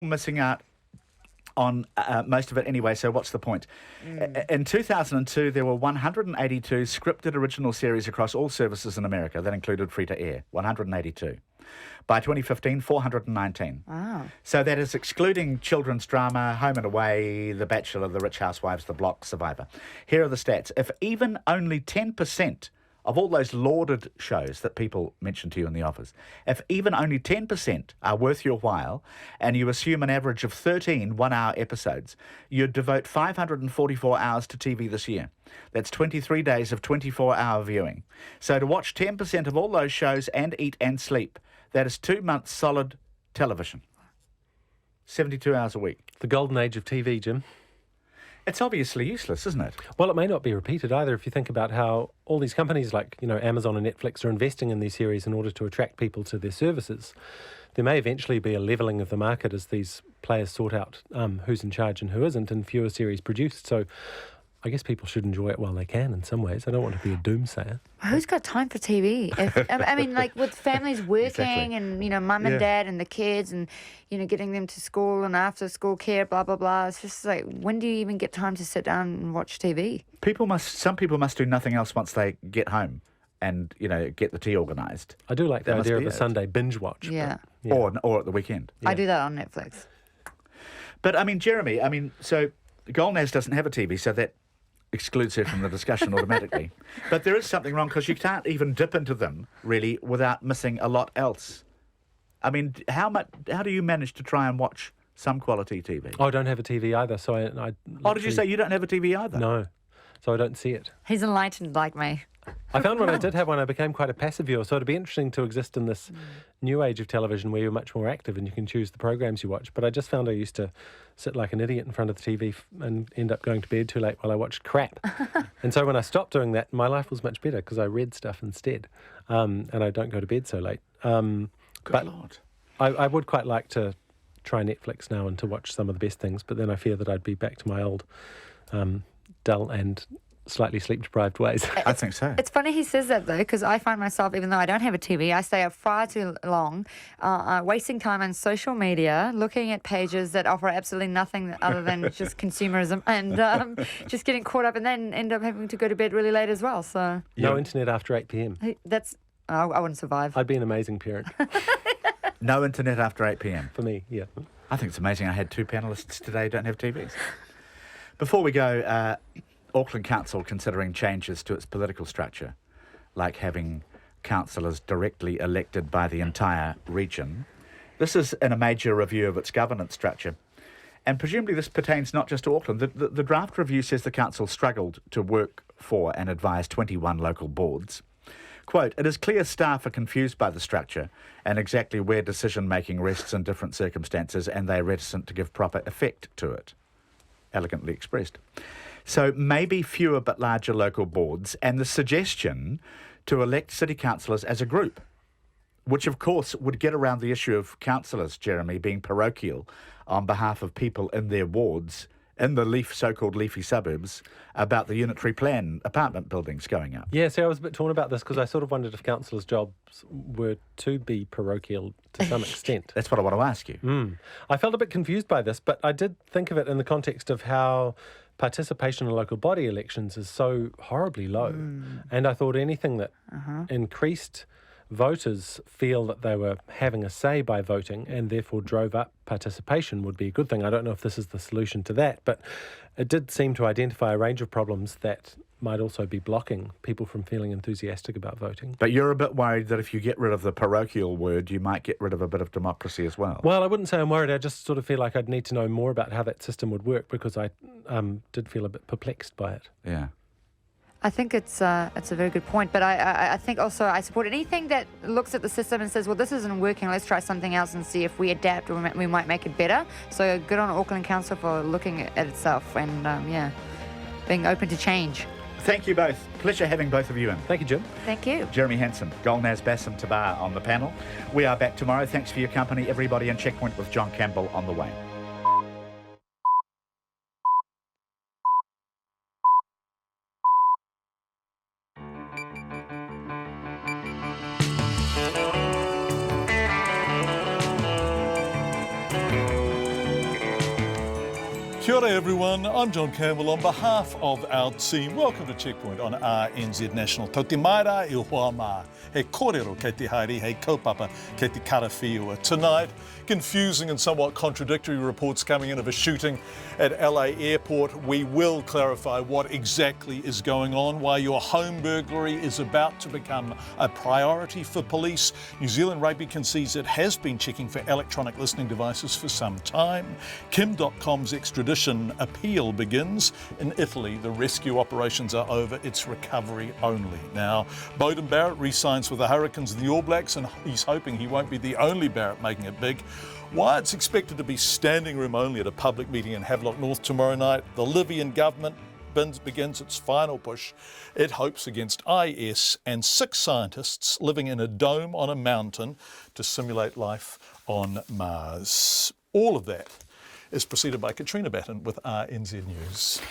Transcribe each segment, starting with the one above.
missing out on most of it anyway, so what's the point? In 2002, there were 182 scripted original series across all services in America. That included free-to-air, 182. By 2015, 419. Wow. So that is excluding children's drama, Home and Away, The Bachelor, The Rich Housewives, The Block, Survivor. Here are the stats. If even only 10% of all those lauded shows that people mention to you in the office, if even only 10% are worth your while, and you assume an average of 13 one-hour episodes, you'd devote 544 hours to TV this year. That's 23 days of 24-hour viewing. So to watch 10% of all those shows and eat and sleep, that is 2 months solid television. 72 hours a week. The golden age of TV, Jim. It's obviously useless, isn't it? Well, it may not be repeated either if you think about how all these companies like, Amazon and Netflix are investing in these series in order to attract people to their services. There may eventually be a levelling of the market as these players sort out who's in charge and who isn't, and fewer series produced. So I guess people should enjoy it while they can in some ways. I don't want to be a doomsayer. Who's got time for TV? I mean, like with families working and, mum and dad and the kids and, getting them to school and after school care, blah, blah, blah. It's just like, when do you even get time to sit down and watch TV? Some people must do nothing else once they get home and, get the tea organised. I do like the idea of a Sunday binge watch. Yeah. Or at the weekend. I do that on Netflix. But, Jeremy, so Golnaz doesn't have a TV, so that excludes her from the discussion automatically. But there is something wrong because you can't even dip into them, really, without missing a lot else. I mean, how do you manage to try and watch some quality TV? I don't have a TV either, so I Oh, did you say you don't have a TV either? No, so I don't see it. He's enlightened like me. I found when I did have one, I became quite a passive viewer, so it'd be interesting to exist in this new age of television where you're much more active and you can choose the programs you watch. But I just found I used to sit like an idiot in front of the TV and end up going to bed too late while I watched crap. And so when I stopped doing that, my life was much better because I read stuff instead, and I don't go to bed so late. Good Lord. I would quite like to try Netflix now and to watch some of the best things, but then I fear that I'd be back to my old dull and slightly sleep-deprived ways. I think so. It's funny he says that, though, because I find myself, even though I don't have a TV, I stay up far too long, wasting time on social media, looking at pages that offer absolutely nothing other than just consumerism, and just getting caught up, and then end up having to go to bed really late as well. So No internet after 8 p.m. I wouldn't survive. I'd be an amazing parent. No internet after 8 p.m. For me, yeah. I think it's amazing I had two panellists today who don't have TVs. Before we go, Auckland Council considering changes to its political structure, like having councillors directly elected by the entire region. This is in a major review of its governance structure. And presumably this pertains not just to Auckland. The draft review says the council struggled to work for and advise 21 local boards. Quote, "It is clear staff are confused by the structure and exactly where decision-making rests in different circumstances, and they are reticent to give proper effect to it." Elegantly expressed. So maybe fewer but larger local boards, and the suggestion to elect city councillors as a group, which of course would get around the issue of councillors, Jeremy, being parochial on behalf of people in their wards, in the so-called leafy suburbs, about the unitary plan apartment buildings going up. Yeah, see, I was a bit torn about this because I sort of wondered if councillors' jobs were to be parochial to some extent. That's what I want to ask you. I felt a bit confused by this, but I did think of it in the context of how participation in local body elections is so horribly low. And I thought anything that increased voters feel that they were having a say by voting and therefore drove up participation would be a good thing. I don't know if this is the solution to that, but it did seem to identify a range of problems that might also be blocking people from feeling enthusiastic about voting. But you're a bit worried that if you get rid of the parochial word, you might get rid of a bit of democracy as well. Well, I wouldn't say I'm worried. I just sort of feel like I'd need to know more about how that system would work because I did feel a bit perplexed by it. Yeah. I think it's a very good point, but I think also I support anything that looks at the system and says, well, this isn't working, let's try something else and see if we adapt or we might make it better. So good on Auckland Council for looking at itself and, being open to change. Thank you both. Pleasure having both of you in. Thank you, Jim. Thank you. Jeremy Hansen, Golnaz Bassam Tabar on the panel. We are back tomorrow. Thanks for your company, everybody, and Checkpoint with John Campbell on the way. Kia ora everyone, I'm John Campbell on behalf of our team. Welcome to Checkpoint on RNZ National. Tau te maira I hoa mā. He kōrero kei te haere, he kaupapa kei te karawhiua. Tonight, confusing and somewhat contradictory reports coming in of a shooting at LA Airport. We will clarify what exactly is going on, why your home burglary is about to become a priority for police. New Zealand Rugby concedes it has been checking for electronic listening devices for some time. Kim.com's extradition appeal begins. In Italy, the rescue operations are over, it's recovery only. Now, Beauden Barrett re-signs with the Hurricanes and the All Blacks, and he's hoping he won't be the only Barrett making it big. Wyatt's expected to be standing room only at a public meeting in Havelock North tomorrow night. The Libyan government begins its final push. It hopes against IS and 6 scientists living in a dome on a mountain to simulate life on Mars. All of that is preceded by Katrina Batten with RNZ News.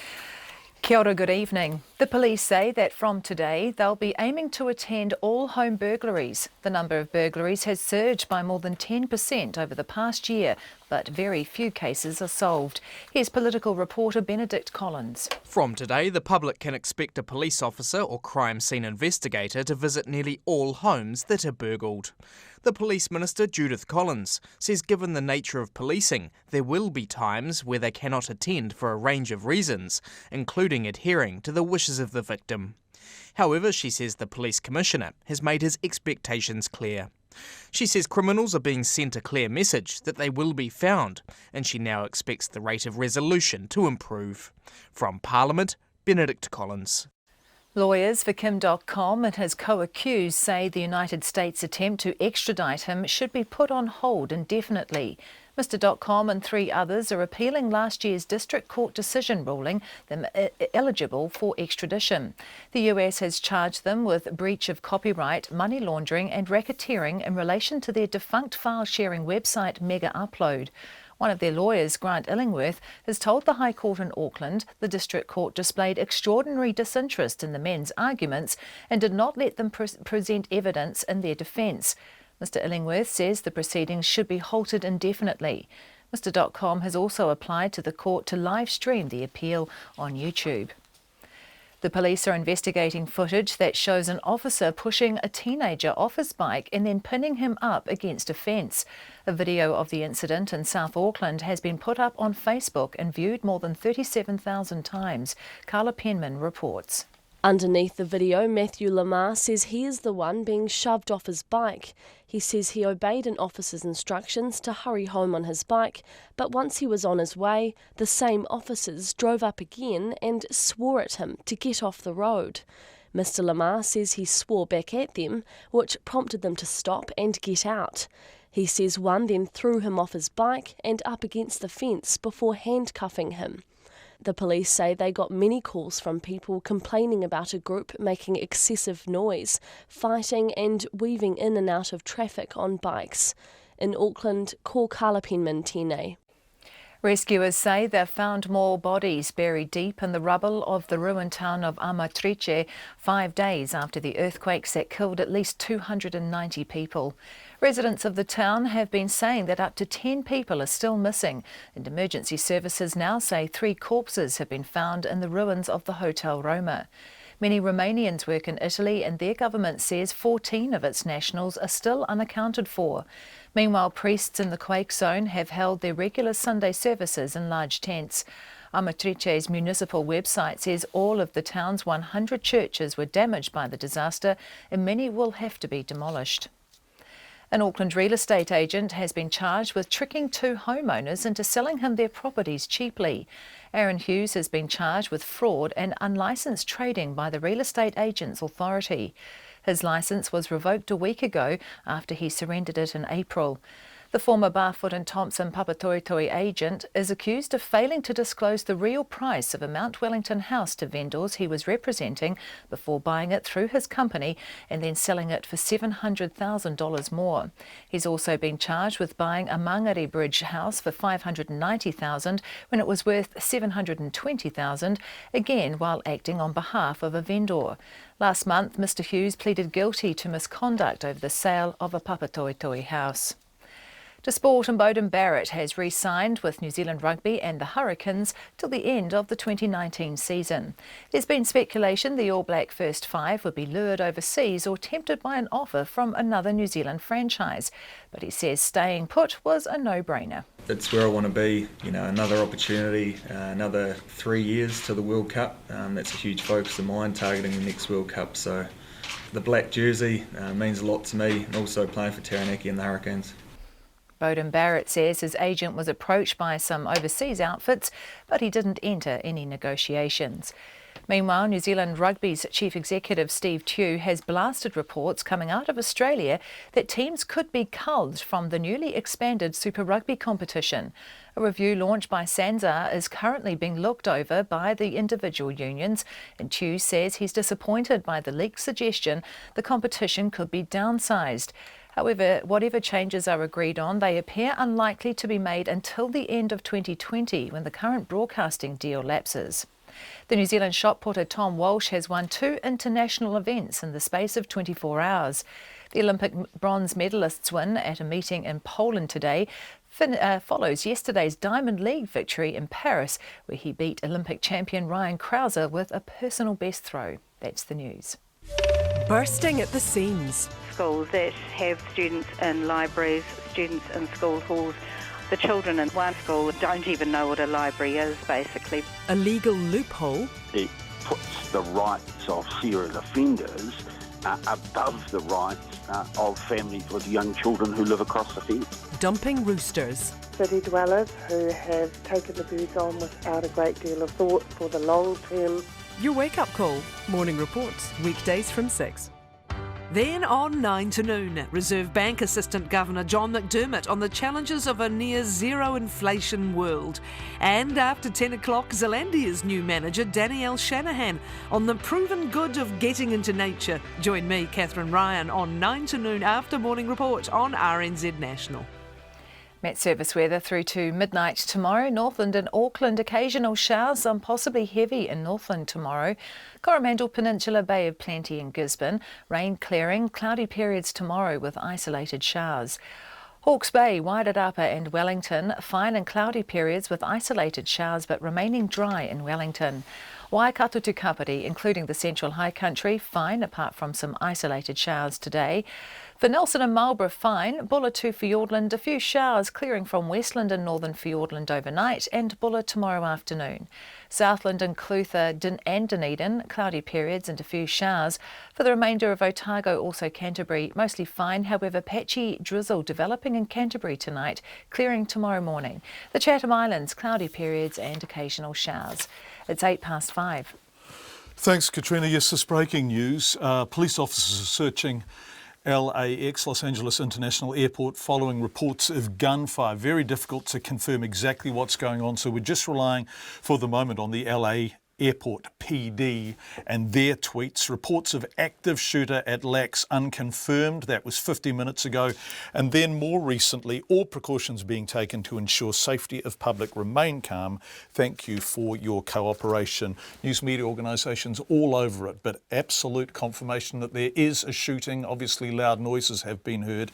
Kia ora, good evening. The police say that from today they'll be aiming to attend all home burglaries. The number of burglaries has surged by more than 10% over the past year, but very few cases are solved. Here's political reporter Benedict Collins. From today, the public can expect a police officer or crime scene investigator to visit nearly all homes that are burgled. The Police Minister, Judith Collins, says given the nature of policing, there will be times where they cannot attend for a range of reasons, including adhering to the wishes of the victim. However, she says the Police Commissioner has made his expectations clear. She says criminals are being sent a clear message that they will be found, and she now expects the rate of resolution to improve. From Parliament, Benedict Collins. Lawyers for Kim.com and his co-accused say the United States' attempt to extradite him should be put on hold indefinitely. Mr. .com and 3 others are appealing last year's district court decision ruling them eligible for extradition. The US has charged them with breach of copyright, money laundering and racketeering in relation to their defunct file-sharing website Mega Upload. One of their lawyers, Grant Illingworth, has told the High Court in Auckland the District Court displayed extraordinary disinterest in the men's arguments and did not let them present evidence in their defence. Mr. Illingworth says the proceedings should be halted indefinitely. Mr. .com has also applied to the court to live stream the appeal on YouTube. The police are investigating footage that shows an officer pushing a teenager off his bike and then pinning him up against a fence. A video of the incident in South Auckland has been put up on Facebook and viewed more than 37,000 times. Carla Penman reports. Underneath the video, Matthew Lamar says he is the one being shoved off his bike. He says he obeyed an officer's instructions to hurry home on his bike, but once he was on his way, the same officers drove up again and swore at him to get off the road. Mr. Lamar says he swore back at them, which prompted them to stop and get out. He says one then threw him off his bike and up against the fence before handcuffing him. The police say they got many calls from people complaining about a group making excessive noise, fighting and weaving in and out of traffic on bikes. In Auckland, ko Carla Penman tēnei. Rescuers say they've found more bodies buried deep in the rubble of the ruined town of Amatrice 5 days after the earthquakes that killed at least 290 people. Residents of the town have been saying that up to 10 people are still missing, and emergency services now say 3 corpses have been found in the ruins of the Hotel Roma. Many Romanians work in Italy and their government says 14 of its nationals are still unaccounted for. Meanwhile, priests in the quake zone have held their regular Sunday services in large tents. Amatrice's municipal website says all of the town's 100 churches were damaged by the disaster and many will have to be demolished. An Auckland real estate agent has been charged with tricking 2 homeowners into selling him their properties cheaply. Aaron Hughes has been charged with fraud and unlicensed trading by the Real Estate Agents Authority. His licence was revoked a week ago after he surrendered it in April. The former Barfoot and Thompson Papatoetoe agent is accused of failing to disclose the real price of a Mount Wellington house to vendors he was representing before buying it through his company and then selling it for $700,000 more. He's also been charged with buying a Mangere Bridge house for $590,000 when it was worth $720,000, again while acting on behalf of a vendor. Last month, Mr Hughes pleaded guilty to misconduct over the sale of a Papatoetoe house. To sport, and Beauden Barrett has re-signed with New Zealand Rugby and the Hurricanes till the end of the 2019 season. There's been speculation the All Black first five would be lured overseas or tempted by an offer from another New Zealand franchise, but he says staying put was a no-brainer. It's where I want to be, another opportunity, another 3 years to the World Cup. That's a huge focus of mine, targeting the next World Cup. So the black jersey means a lot to me, and also playing for Taranaki and the Hurricanes. Beauden Barrett says his agent was approached by some overseas outfits, but he didn't enter any negotiations. Meanwhile, New Zealand Rugby's chief executive Steve Tew has blasted reports coming out of Australia that teams could be culled from the newly expanded Super Rugby competition. A review launched by SANZAAR is currently being looked over by the individual unions, and Tew says he's disappointed by the leaked suggestion the competition could be downsized. However, whatever changes are agreed on, they appear unlikely to be made until the end of 2020, when the current broadcasting deal lapses. The New Zealand shot putter Tom Walsh has won 2 international events in the space of 24 hours. The Olympic bronze medalists' win at a meeting in Poland today follows yesterday's Diamond League victory in Paris, where he beat Olympic champion Ryan Krauser with a personal best throw. That's the news. Bursting at the seams. Schools that have students in libraries, students in school halls. The children in one school don't even know what a library is, basically. A legal loophole. It puts the rights of serious offenders above the rights of families with young children who live across the fence. Dumping roosters. City dwellers who have taken the birds on without a great deal of thought for the long term. Your wake-up call. Morning reports, weekdays from 6. Then on 9 to noon, Reserve Bank Assistant Governor John McDermott on the challenges of a near-zero inflation world. And after 10 o'clock, Zealandia's new manager, Danielle Shanahan, on the proven good of getting into nature. Join me, Catherine Ryan, on 9 to noon after Morning Report on RNZ National. Met Service weather through to midnight tomorrow. Northland and Auckland, occasional showers, some possibly heavy in Northland tomorrow. Coromandel Peninsula, Bay of Plenty in Gisborne. Rain clearing, cloudy periods tomorrow with isolated showers. Hawke's Bay, Wairarapa and Wellington, fine and cloudy periods with isolated showers but remaining dry in Wellington. Waikato to Kapiti, including the central high country, fine apart from some isolated showers today. For Nelson and Marlborough, fine. Bulla to Fiordland, a few showers clearing from Westland and northern Fiordland overnight, and Bulla tomorrow afternoon. Southland and Clutha and Dunedin, cloudy periods and a few showers. For the remainder of Otago, also Canterbury, mostly fine, however patchy drizzle developing in Canterbury tonight, clearing tomorrow morning. The Chatham Islands, cloudy periods and occasional showers. It's 5:08. Thanks, Katrina. Yes, this breaking news. Police officers are searching LAX, Los Angeles International Airport, following reports of gunfire. Very difficult to confirm exactly what's going on, so we're just relying for the moment on the LA Airport PD and their tweets. Reports of active shooter at LAX unconfirmed. That was 50 minutes ago. And then more recently, all precautions being taken to ensure safety of public remain calm. Thank you for your cooperation. News media organisations all over it, but absolute confirmation that there is a shooting, obviously loud noises have been heard,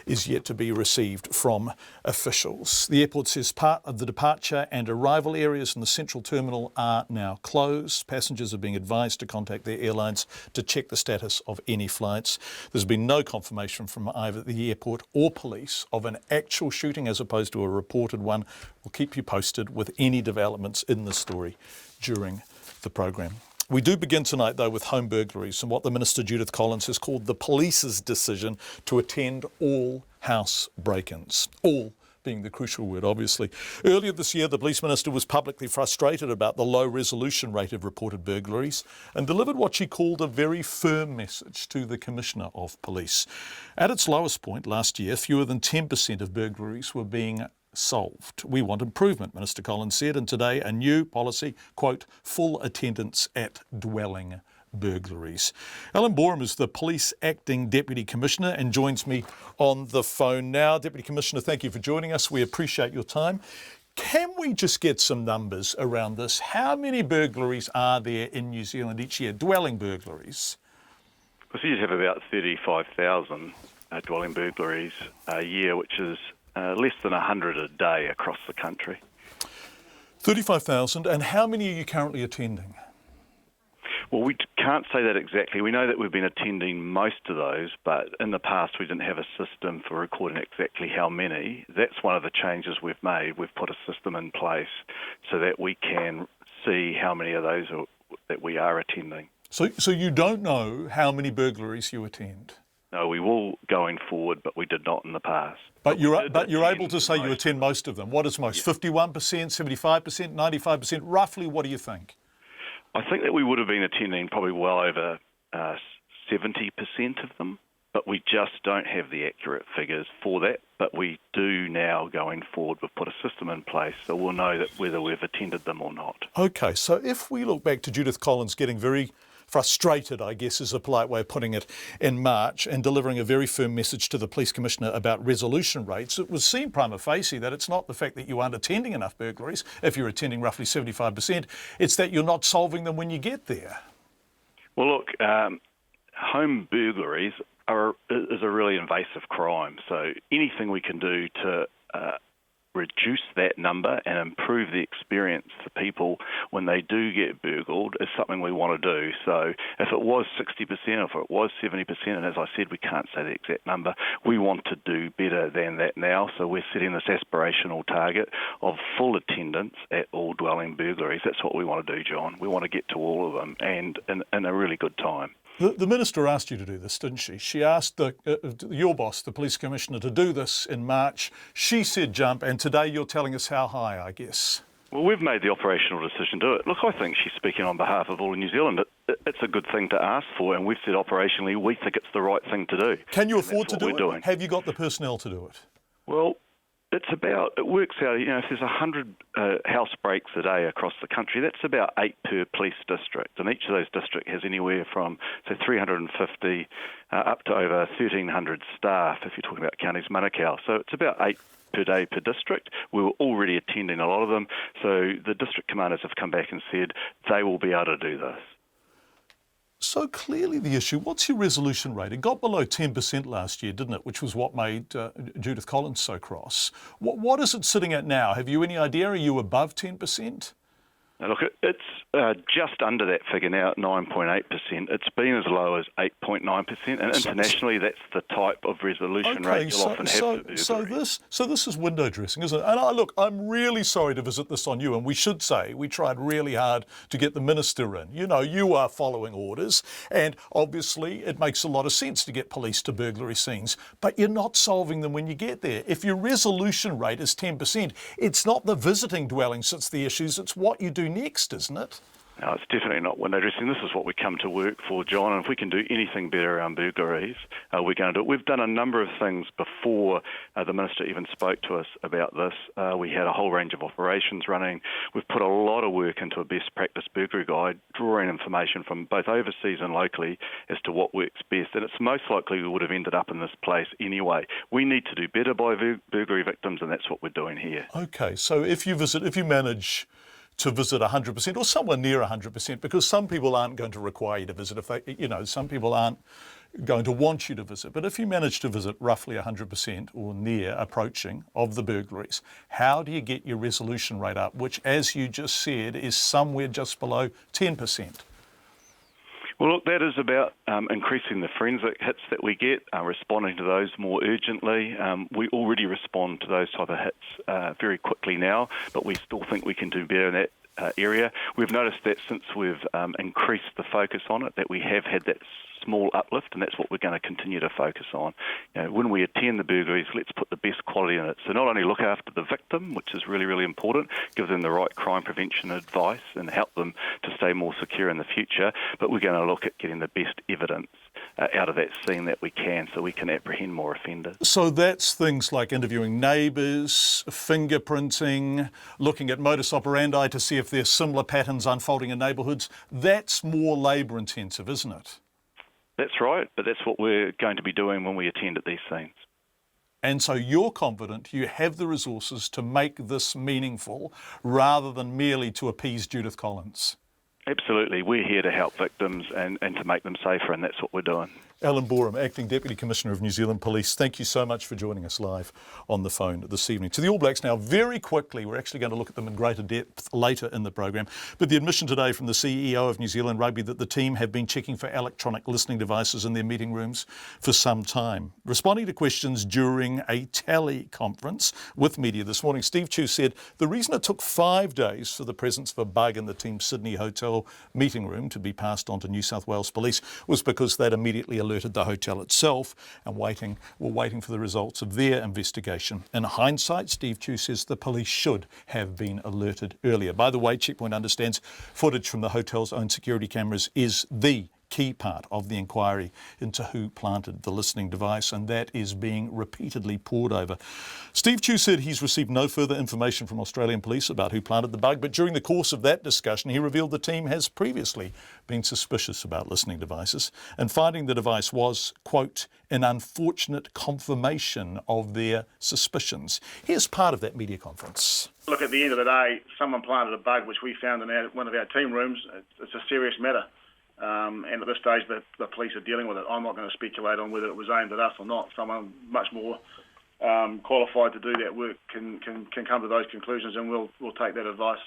is yet to be received from officials. The airport says part of the departure and arrival areas in the central terminal are now closed. Passengers are being advised to contact their airlines to check the status of any flights. There's been no confirmation from either the airport or police of an actual shooting as opposed to a reported one. We'll keep you posted with any developments in the story during the program. We do begin tonight, though, with home burglaries and what the Minister Judith Collins has called the police's decision to attend all house break-ins. All being the crucial word, obviously. Earlier this year, the Police Minister was publicly frustrated about the low resolution rate of reported burglaries and delivered what she called a very firm message to the Commissioner of Police. At its lowest point last year, fewer than 10% of burglaries were being solved. We want improvement, Minister Collins said, and today a new policy, quote, full attendance at dwelling burglaries. Alan Borum is the Police Acting Deputy Commissioner and joins me on the phone now. Deputy Commissioner, thank you for joining us. We appreciate your time. Can we just get some numbers around this? How many burglaries are there in New Zealand each year, dwelling burglaries? We usually have about 35,000 dwelling burglaries a year, which is less than 100 a day across the country. 35,000, and how many are you currently attending? Well, we can't say that exactly. We know that we've been attending most of those, but in the past we didn't have a system for recording exactly how many. That's one of the changes we've made. We've put a system in place so that we can see how many of those that we are attending. So you don't know how many burglaries you attend? No, we will going forward, but we did not in the past. But you're able to say you attend most of them. What is most? 51%, 75%, 95%? Roughly, what do you think? I think that we would have been attending probably well over 70% of them, but we just don't have the accurate figures for that. But we do now going forward. We've put a system in place, so we'll know that whether we've attended them or not. Okay, so if we look back to Judith Collins getting very frustrated, I guess is a polite way of putting it, in March and delivering a very firm message to the Police Commissioner about resolution rates, it was seen prima facie that it's not the fact that you aren't attending enough burglaries, if you're attending roughly 75%, it's that you're not solving them when you get there. Well, look, home burglaries is a really invasive crime, so anything we can do to reduce that number and improve the experience for people when they do get burgled is something we want to do. So if it was 60%, if it was 70%, and as I said, we can't say the exact number, we want to do better than that now. So we're setting this aspirational target of full attendance at all dwelling burglaries. That's what we want to do, John. We want to get to all of them and in a really good time. The Minister asked you to do this, didn't she? She asked your boss, the Police Commissioner, to do this in March. She said jump, and today you're telling us how high, I guess. Well, we've made the operational decision to do it. Look, I think she's speaking on behalf of all of New Zealand. It's a good thing to ask for, and we've said operationally we think it's the right thing to do. Can you afford to do it? Have you got the personnel to do it? Well, it works out, if there's 100 house breaks a day across the country, that's about 8 per police district. And each of those districts has anywhere from, say, 350 up to over 1,300 staff, if you're talking about counties Manukau. So it's about 8 per day per district. We were already attending a lot of them. So the district commanders have come back and said they will be able to do this. So clearly the issue, what's your resolution rate? It got below 10% last year, didn't it? Which was what made Judith Collins so cross. What is it sitting at now? Have you any idea? Are you above 10%? Now look, it's just under that figure now at 9.8%. It's been as low as 8.9%, and internationally that's the type of resolution rate you'll often have. So this is window dressing, isn't it? And look, I'm really sorry to visit this on you, and we should say we tried really hard to get the Minister in. You are following orders, and obviously it makes a lot of sense to get police to burglary scenes, but you're not solving them when you get there. If your resolution rate is 10%, it's not the visiting dwellings that's the issues, it's what you do next, isn't it? No, it's definitely not window dressing. This is what we come to work for, John, and if we can do anything better around burglaries, we're going to do it. We've done a number of things before the Minister even spoke to us about this. We had a whole range of operations running. We've put a lot of work into a best practice burglary guide, drawing information from both overseas and locally as to what works best, and it's most likely we would have ended up in this place anyway. We need to do better by burglary victims, and that's what we're doing here. Okay, so if you manage to visit 100% or somewhere near 100%, because some people aren't going to require you to visit some people aren't going to want you to visit. But if you manage to visit roughly 100% or near approaching of the burglaries, how do you get your resolution rate up, which, as you just said, is somewhere just below 10%? Well, look, that is about increasing the forensic hits that we get, responding to those more urgently. We already respond to those type of hits very quickly now, but we still think we can do better in that area. We've noticed that since we've increased the focus on it, that we have had that small uplift, and that's what we're going to continue to focus on. When we attend the burglaries, let's put the best quality in it. So not only look after the victim, which is really, really important, give them the right crime prevention advice and help them to stay more secure in the future, but we're going to look at getting the best evidence out of that scene that we can, so we can apprehend more offenders. So that's things like interviewing neighbours, fingerprinting, looking at modus operandi to see if there's similar patterns unfolding in neighbourhoods. That's more labour intensive, isn't it? That's right, but that's what we're going to be doing when we attend at these scenes. And so you're confident you have the resources to make this meaningful rather than merely to appease Judith Collins? Absolutely. We're here to help victims and to make them safer, and that's what we're doing. Alan Boreham, Acting Deputy Commissioner of New Zealand Police, thank you so much for joining us live on the phone this evening. To the All Blacks now, very quickly, we're actually going to look at them in greater depth later in the program, but the admission today from the CEO of New Zealand Rugby that the team have been checking for electronic listening devices in their meeting rooms for some time. Responding to questions during a teleconference with media this morning, Steve Tew said the reason it took 5 days for the presence of a bug in the team's Sydney hotel meeting room to be passed on to New South Wales Police was because they'd immediately alerted the hotel itself and were waiting for the results of their investigation. In hindsight, Steve Tew says the police should have been alerted earlier. By the way, Checkpoint understands footage from the hotel's own security cameras is the key part of the inquiry into who planted the listening device, and that is being repeatedly pored over. Steve Tew said he's received no further information from Australian police about who planted the bug, but during the course of that discussion he revealed the team has previously been suspicious about listening devices, and finding the device was, quote, an unfortunate confirmation of their suspicions. Here's part of that media conference. Look, at the end of the day, someone planted a bug which we found in one of our team rooms. It's a serious matter. And at this stage, the police are dealing with it. I'm not going to speculate on whether it was aimed at us or not. Someone much more qualified to do that work can come to those conclusions, and we'll take that advice.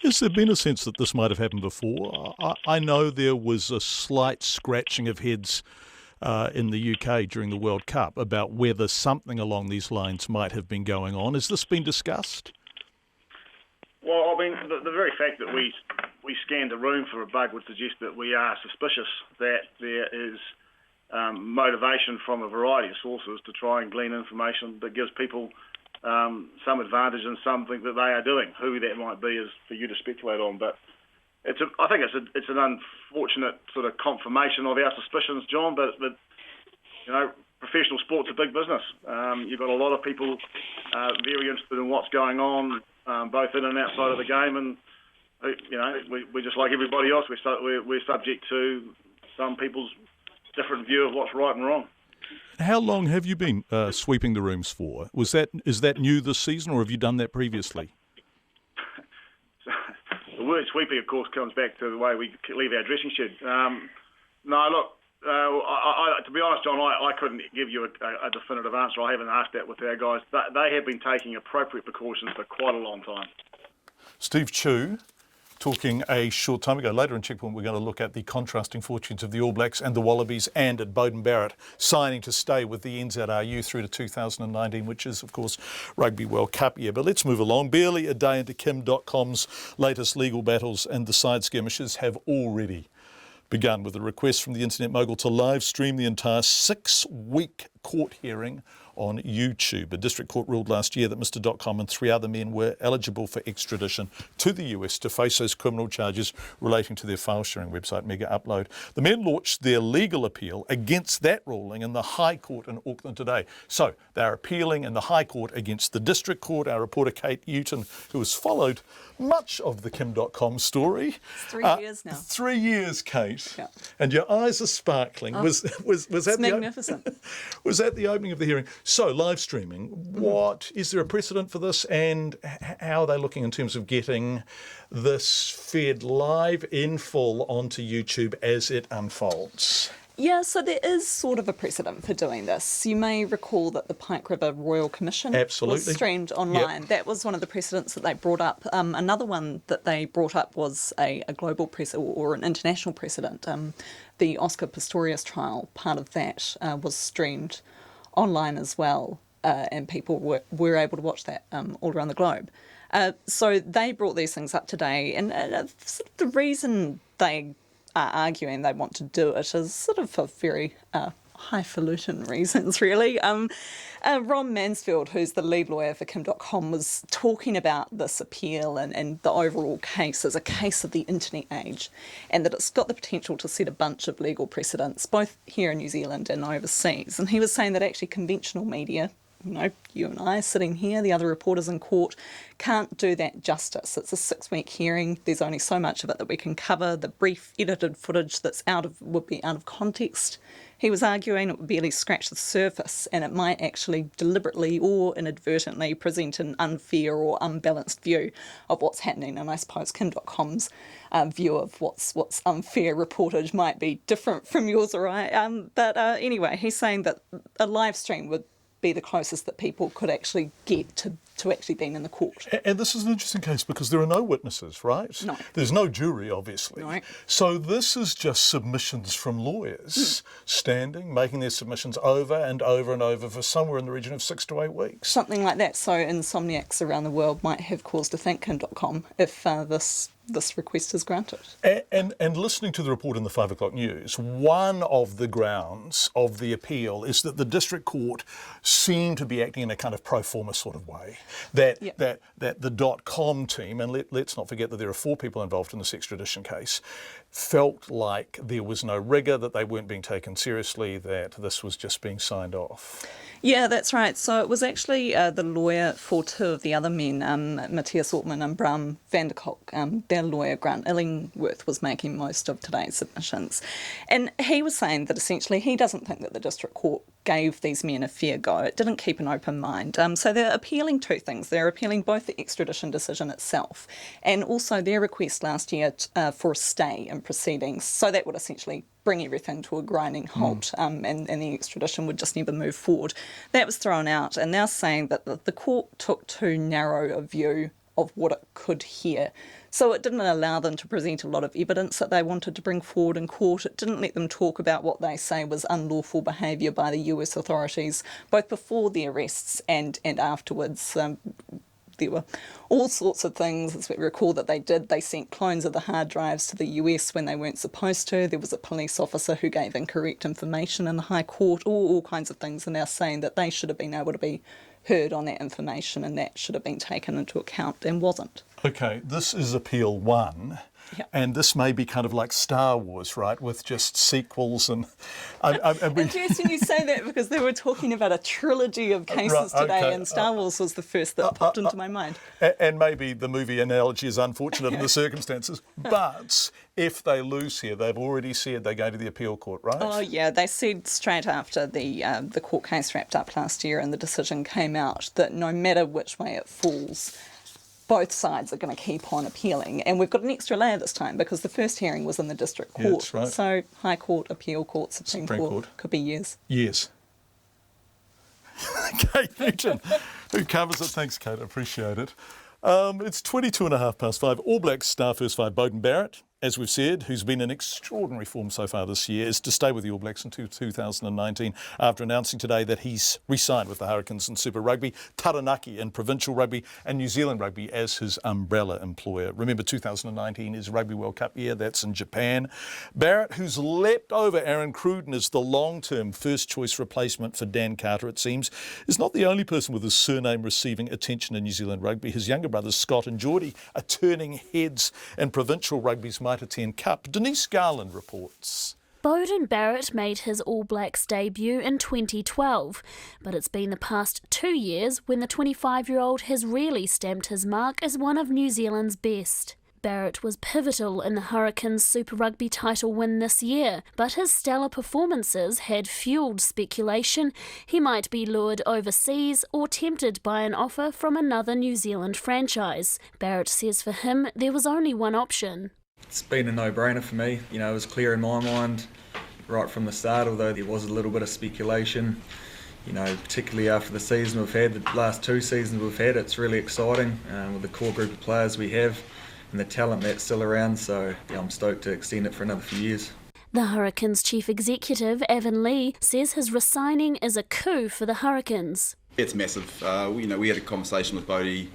Has there been a sense that this might have happened before? I know there was a slight scratching of heads in the UK during the World Cup about whether something along these lines might have been going on. Has this been discussed? Well, I mean, the very fact that we scanned the room for a bug would suggest that we are suspicious that there is motivation from a variety of sources to try and glean information that gives people some advantage in something that they are doing. Who that might be is for you to speculate on, but I think it's an unfortunate sort of confirmation of our suspicions, John. But you know, professional sport's a big business. You've got a lot of people very interested in what's going on, both in and outside of the game, and you know, we're just like everybody else. We're subject to some people's different view of what's right and wrong. How long have you been sweeping the rooms for? Is that new this season, or have you done that previously? The word sweeping, of course, comes back to the way we leave our dressing shed. No, look, to be honest, John, I couldn't give you a definitive answer. I haven't asked that with our guys. They have been taking appropriate precautions for quite a long time. Steve Tew talking a short time ago. Later in Checkpoint, we're going to look at the contrasting fortunes of the All Blacks and the Wallabies, and at Beauden Barrett signing to stay with the NZRU through to 2019, which is, of course, Rugby World Cup year. But let's move along. Barely a day into Kim.com's latest legal battles, and the side skirmishes have already begun with a request from the internet mogul to live stream the entire 6-week court hearing on YouTube. A district court ruled last year that Mr. .com and 3 other men were eligible for extradition to the US to face those criminal charges relating to their file-sharing website, Mega Upload. The men launched their legal appeal against that ruling in the High Court in Auckland today. So they're appealing in the High Court against the District Court. Our reporter Kate Newton, who has followed much of the Kim.com story. It's 3 years now. 3 years, Kate. Yeah. And your eyes are sparkling. Oh, was that magnificent. Was that the opening of the hearing? So, live streaming, what is there a precedent for this, and how are they looking in terms of getting this fed live in full onto YouTube as it unfolds? Yeah, so there is sort of a precedent for doing this. You may recall that the Pike River Royal Commission was streamed online. Yep. That was one of the precedents that they brought up. Another one that they brought up was a global precedent or an international precedent. The Oscar Pistorius trial, part of that was streamed online as well, and people were able to watch that all around the globe. So they brought these things up today, and the reason they are arguing they want to do it is sort of for very highfalutin reasons, really. Ron Mansfield, who's the lead lawyer for Kim.com, was talking about this appeal and the overall case as a case of the internet age, and that it's got the potential to set a bunch of legal precedents, both here in New Zealand and overseas. And he was saying that actually conventional media, you know, you and I sitting here, the other reporters in court, can't do that justice. It's a 6-week hearing. There's only so much of it that we can cover. The brief edited footage that's would be out of context. He was arguing it would barely scratch the surface and it might actually deliberately or inadvertently present an unfair or unbalanced view of what's happening. And I suppose Kim.com's view of what's unfair reportage might be different from yours, all right? But anyway, he's saying that a live stream would be the closest that people could actually get to actually being in the court. And this is an interesting case because there are no witnesses, right? No. There's no jury, obviously. No. So this is just submissions from lawyers standing, making their submissions over and over and over for somewhere in the region of 6 to 8 weeks. Something like that. So insomniacs around the world might have cause to thank Kim.com if this request is granted. And listening to the report in the 5 o'clock news, one of the grounds of the appeal is that the district court seemed to be acting in a kind of pro forma sort of way. That the .com team, and let's not forget that there are 4 people involved in this extradition case, felt like there was no rigour, that they weren't being taken seriously, that this was just being signed off. Yeah, that's right. So it was actually the lawyer for 2 of the other men, Matthias Ortman and Bram van der Kolk. Their lawyer, Grant Illingworth, was making most of today's submissions. And he was saying that essentially he doesn't think that the district court gave these men a fair go. It didn't keep an open mind. So they're appealing 2 things. They're appealing both the extradition decision itself and also their request last year for a stay in proceedings. So that would essentially bring everything to a grinding halt and the extradition would just never move forward. That was thrown out, and they're saying that the court took too narrow a view of what it could hear. So it didn't allow them to present a lot of evidence that they wanted to bring forward in court. It didn't let them talk about what they say was unlawful behaviour by the US authorities, both before the arrests and afterwards. There were all sorts of things, as we recall, that they did. They sent clones of the hard drives to the US when they weren't supposed to. There was a police officer who gave incorrect information in the High Court, all kinds of things, and they're saying that they should have been able to be heard on that information and that should have been taken into account and wasn't. Okay, this is Appeal 1. Yep. And this may be kind of like Star Wars, right, with just sequels and... Interesting you say that because they were talking about a trilogy of cases today and Star Wars was the first that popped into my mind. And maybe the movie analogy is unfortunate in the circumstances, but if they lose here, they've already said they go to the appeal court, right? Oh yeah, they said straight after the court case wrapped up last year and the decision came out that no matter which way it falls, both sides are going to keep on appealing. And we've got an extra layer this time because the first hearing was in the district court. Yeah, that's right. So High Court, Appeal Court, Supreme Court could be years. Years. Kate Nugent, who covers it. Thanks, Kate. I appreciate it. It's 5:22. All Blacks star first 5 Beauden Barrett, as we've said, who's been in extraordinary form so far this year, is to stay with the All Blacks until 2019 after announcing today that he's re-signed with the Hurricanes in Super Rugby, Taranaki in Provincial Rugby and New Zealand Rugby as his umbrella employer. Remember, 2019 is Rugby World Cup year. That's in Japan. Barrett, who's leapt over Aaron Cruden as the long-term first-choice replacement for Dan Carter, it seems, is not the only person with his surname receiving attention in New Zealand Rugby. His younger brothers, Scott and Geordie, are turning heads in Provincial Rugby's Mitre 10 Cup. Denise Garland reports. Beauden Barrett made his All Blacks debut in 2012, but it's been the past 2 years when the 25-year-old has really stamped his mark as one of New Zealand's best. Barrett was pivotal in the Hurricanes Super Rugby title win this year, but his stellar performances had fuelled speculation he might be lured overseas or tempted by an offer from another New Zealand franchise. Barrett says for him there was only one option. It's been a no-brainer for me. You know, it was clear in my mind right from the start, although there was a little bit of speculation. You know, particularly after the season we've had, the last 2 seasons we've had, it's really exciting with the core group of players we have and the talent that's still around, so yeah, I'm stoked to extend it for another few years. The Hurricanes chief executive, Evan Lee, says his resigning is a coup for the Hurricanes. It's massive. We had a conversation with Bodie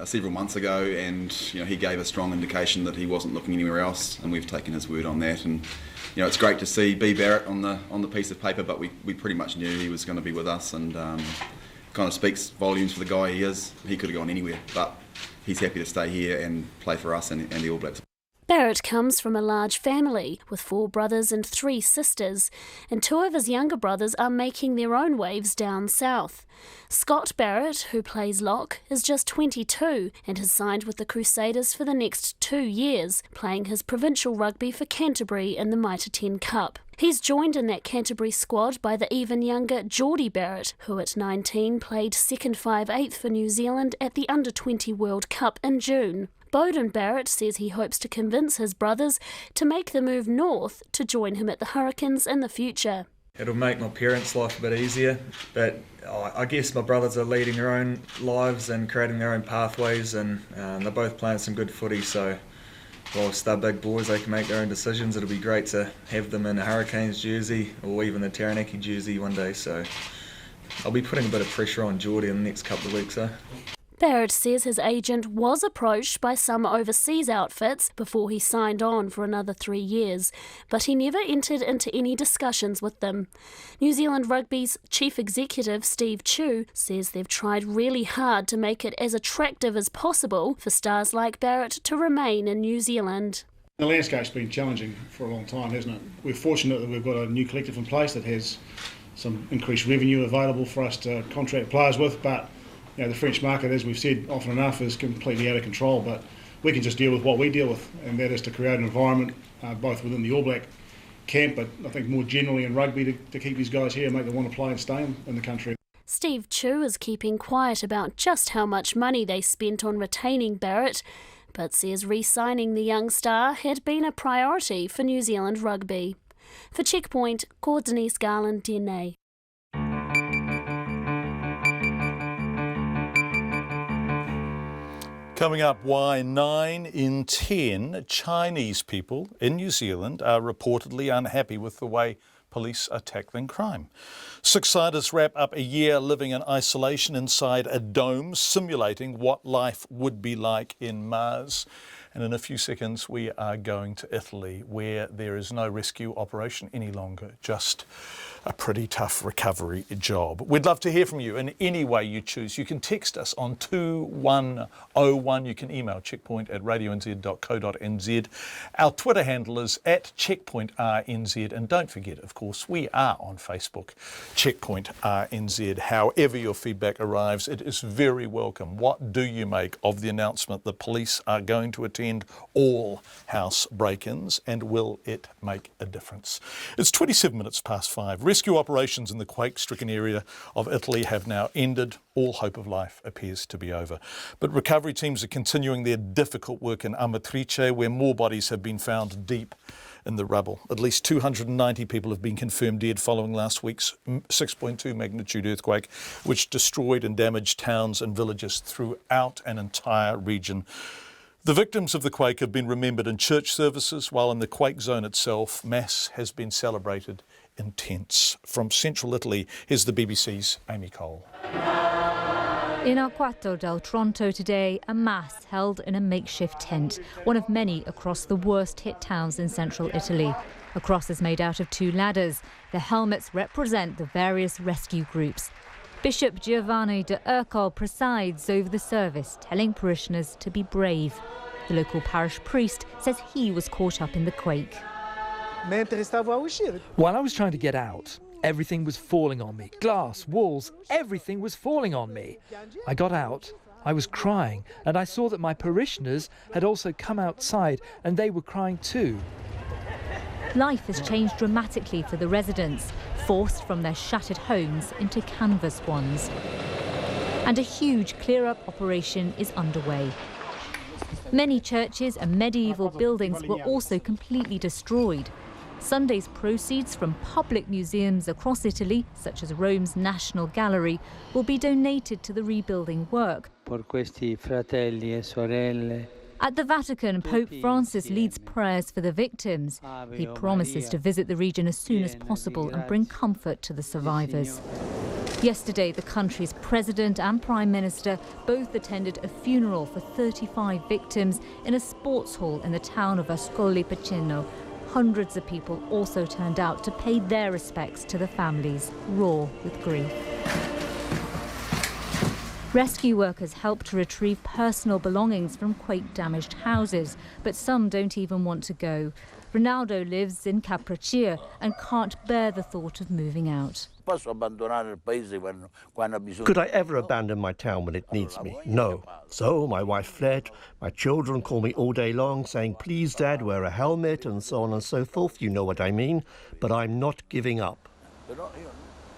several months ago, and he gave a strong indication that he wasn't looking anywhere else, and we've taken his word on that. And it's great to see B. Barrett on the piece of paper, but we pretty much knew he was going to be with us, and kind of speaks volumes for the guy he is. He could have gone anywhere, but he's happy to stay here and play for us and the All Blacks. Barrett comes from a large family with 4 brothers and 3 sisters, and 2 of his younger brothers are making their own waves down south. Scott Barrett, who plays lock, is just 22 and has signed with the Crusaders for the next 2 years, playing his provincial rugby for Canterbury in the Mitre 10 Cup. He's joined in that Canterbury squad by the even younger Geordie Barrett, who at 19 played second 5/8 for New Zealand at the Under-20 World Cup in June. Beauden Barrett says he hopes to convince his brothers to make the move north to join him at the Hurricanes in the future. It'll make my parents' life a bit easier, but I guess my brothers are leading their own lives and creating their own pathways, and they're both playing some good footy, so whilst they're big boys, they can make their own decisions. It'll be great to have them in a Hurricanes jersey or even the Taranaki jersey one day, so I'll be putting a bit of pressure on Geordie in the next couple of weeks. Barrett says his agent was approached by some overseas outfits before he signed on for another 3 years, but he never entered into any discussions with them. New Zealand Rugby's chief executive, Steve Chu, says they've tried really hard to make it as attractive as possible for stars like Barrett to remain in New Zealand. The landscape's been challenging for a long time, hasn't it? We're fortunate that we've got a new collective in place that has some increased revenue available for us to contract players with, but the French market, as we've said often enough, is completely out of control, but we can just deal with what we deal with, and that is to create an environment both within the All Black camp, but I think more generally in rugby to keep these guys here, make them want to play and stay in the country. Steve Chu is keeping quiet about just how much money they spent on retaining Barrett, but says re-signing the young star had been a priority for New Zealand Rugby. For Checkpoint, ko Denise Garland tēnei. Coming up, why 9 in 10 Chinese people in New Zealand are reportedly unhappy with the way police are tackling crime. 6 scientists wrap up a year living in isolation inside a dome, simulating what life would be like in Mars. And in a few seconds, we are going to Italy, where there is no rescue operation any longer, just a pretty tough recovery job. We'd love to hear from you in any way you choose. You can text us on 2101. You can email checkpoint@radionz.co.nz. Our Twitter handle is @checkpointrnz. And don't forget, of course, we are on Facebook, Checkpoint RNZ. However your feedback arrives, it is very welcome. What do you make of the announcement the police are going to attend all house break-ins, and will it make a difference? It's 27 minutes past 5. Rescue operations in the quake-stricken area of Italy have now ended. All hope of life appears to be over. But recovery teams are continuing their difficult work in Amatrice, where more bodies have been found deep in the rubble. At least 290 people have been confirmed dead following last week's 6.2 magnitude earthquake, which destroyed and damaged towns and villages throughout an entire region. The victims of the quake have been remembered in church services, while in the quake zone itself, Mass has been celebrated in tents. From central Italy, here's the BBC's Amy Cole. In Arquato del Tronto today, a mass held in a makeshift tent, one of many across the worst-hit towns in central Italy. A cross is made out of 2 ladders. The helmets represent the various rescue groups. Bishop Giovanni de Ercole presides over the service, telling parishioners to be brave. The local parish priest says he was caught up in the quake. While I was trying to get out, everything was falling on me. Glass, walls, everything was falling on me. I got out, I was crying, and I saw that my parishioners had also come outside and they were crying too. Life has changed dramatically for the residents, forced from their shattered homes into canvas ones. And a huge clear-up operation is underway. Many churches and medieval buildings were also completely destroyed. Sunday's proceeds from public museums across Italy, such as Rome's National Gallery, will be donated to the rebuilding work. At the Vatican, Pope Francis leads prayers for the victims. He promises to visit the region as soon as possible and bring comfort to the survivors. Yesterday, the country's president and prime minister both attended a funeral for 35 victims in a sports hall in the town of Ascoli Piceno. Hundreds of people also turned out to pay their respects to the families, raw with grief. Rescue workers help to retrieve personal belongings from quake-damaged houses, but some don't even want to go. Ronaldo lives in Capriccia and can't bear the thought of moving out. Could I ever abandon my town when it needs me? No. So my wife fled. My children call me all day long saying, please, Dad, wear a helmet and so on and so forth. You know what I mean. But I'm not giving up.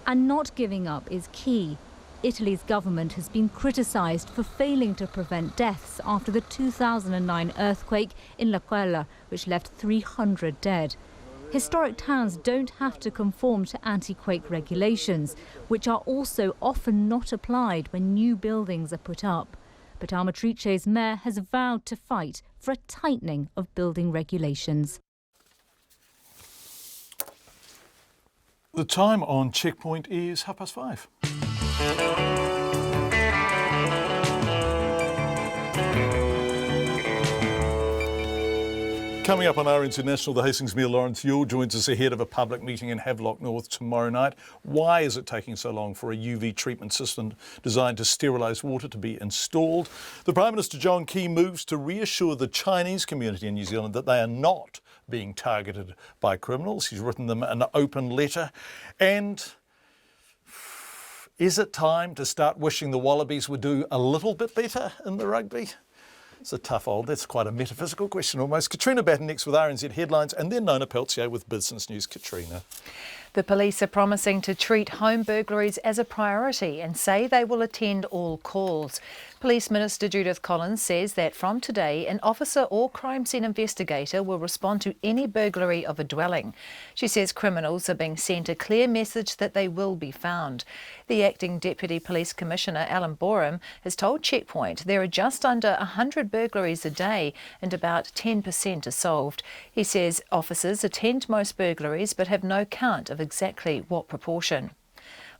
And not giving up is key. Italy's government has been criticised for failing to prevent deaths after the 2009 earthquake in L'Aquila, which left 300 dead. Historic towns don't have to conform to anti-quake regulations, which are also often not applied when new buildings are put up. But Amatrice's mayor has vowed to fight for a tightening of building regulations. The time on Checkpoint is 5:30. Coming up on RNZ National, the Hastings Mayor Lawrence Yule joins us ahead of a public meeting in Havelock North tomorrow night. Why is it taking so long for a UV treatment system designed to sterilise water to be installed? The Prime Minister John Key moves to reassure the Chinese community in New Zealand that they are not being targeted by criminals. He's written them an open letter. And is it time to start wishing the Wallabies would do a little bit better in the rugby? It's a tough old, that's quite a metaphysical question almost. Katrina Batten next with RNZ Headlines, and then Nona Peltier with Business News. Katrina. The police are promising to treat home burglaries as a priority and say they will attend all calls. Police Minister Judith Collins says that from today, an officer or crime scene investigator will respond to any burglary of a dwelling. She says criminals are being sent a clear message that they will be found. The Acting Deputy Police Commissioner, Alan Borum, has told Checkpoint there are just under 100 burglaries a day and about 10% are solved. He says officers attend most burglaries but have no count of exactly what proportion.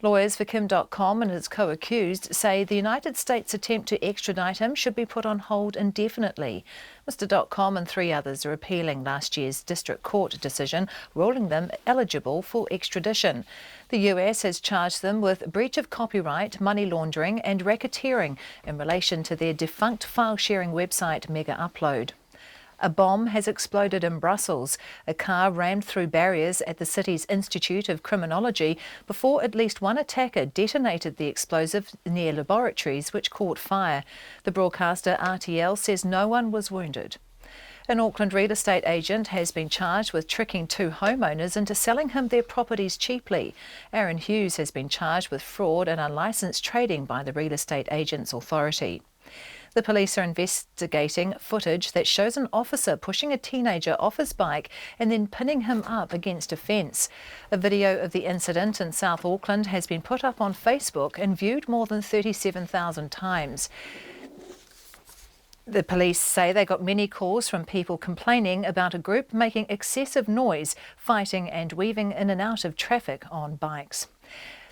Lawyers for Kim Dotcom and his co-accused say the United States' attempt to extradite him should be put on hold indefinitely. Mr. Dotcom and 3 others are appealing last year's district court decision, ruling them eligible for extradition. The US has charged them with breach of copyright, money laundering and racketeering in relation to their defunct file-sharing website Mega Upload. A bomb has exploded in Brussels. A car rammed through barriers at the city's Institute of Criminology before at least one attacker detonated the explosive near laboratories, which caught fire. The broadcaster RTL says no one was wounded. An Auckland real estate agent has been charged with tricking 2 homeowners into selling him their properties cheaply. Aaron Hughes has been charged with fraud and unlicensed trading by the Real Estate Agents Authority. The police are investigating footage that shows an officer pushing a teenager off his bike and then pinning him up against a fence. A video of the incident in South Auckland has been put up on Facebook and viewed more than 37,000 times. The police say they got many calls from people complaining about a group making excessive noise, fighting and weaving in and out of traffic on bikes.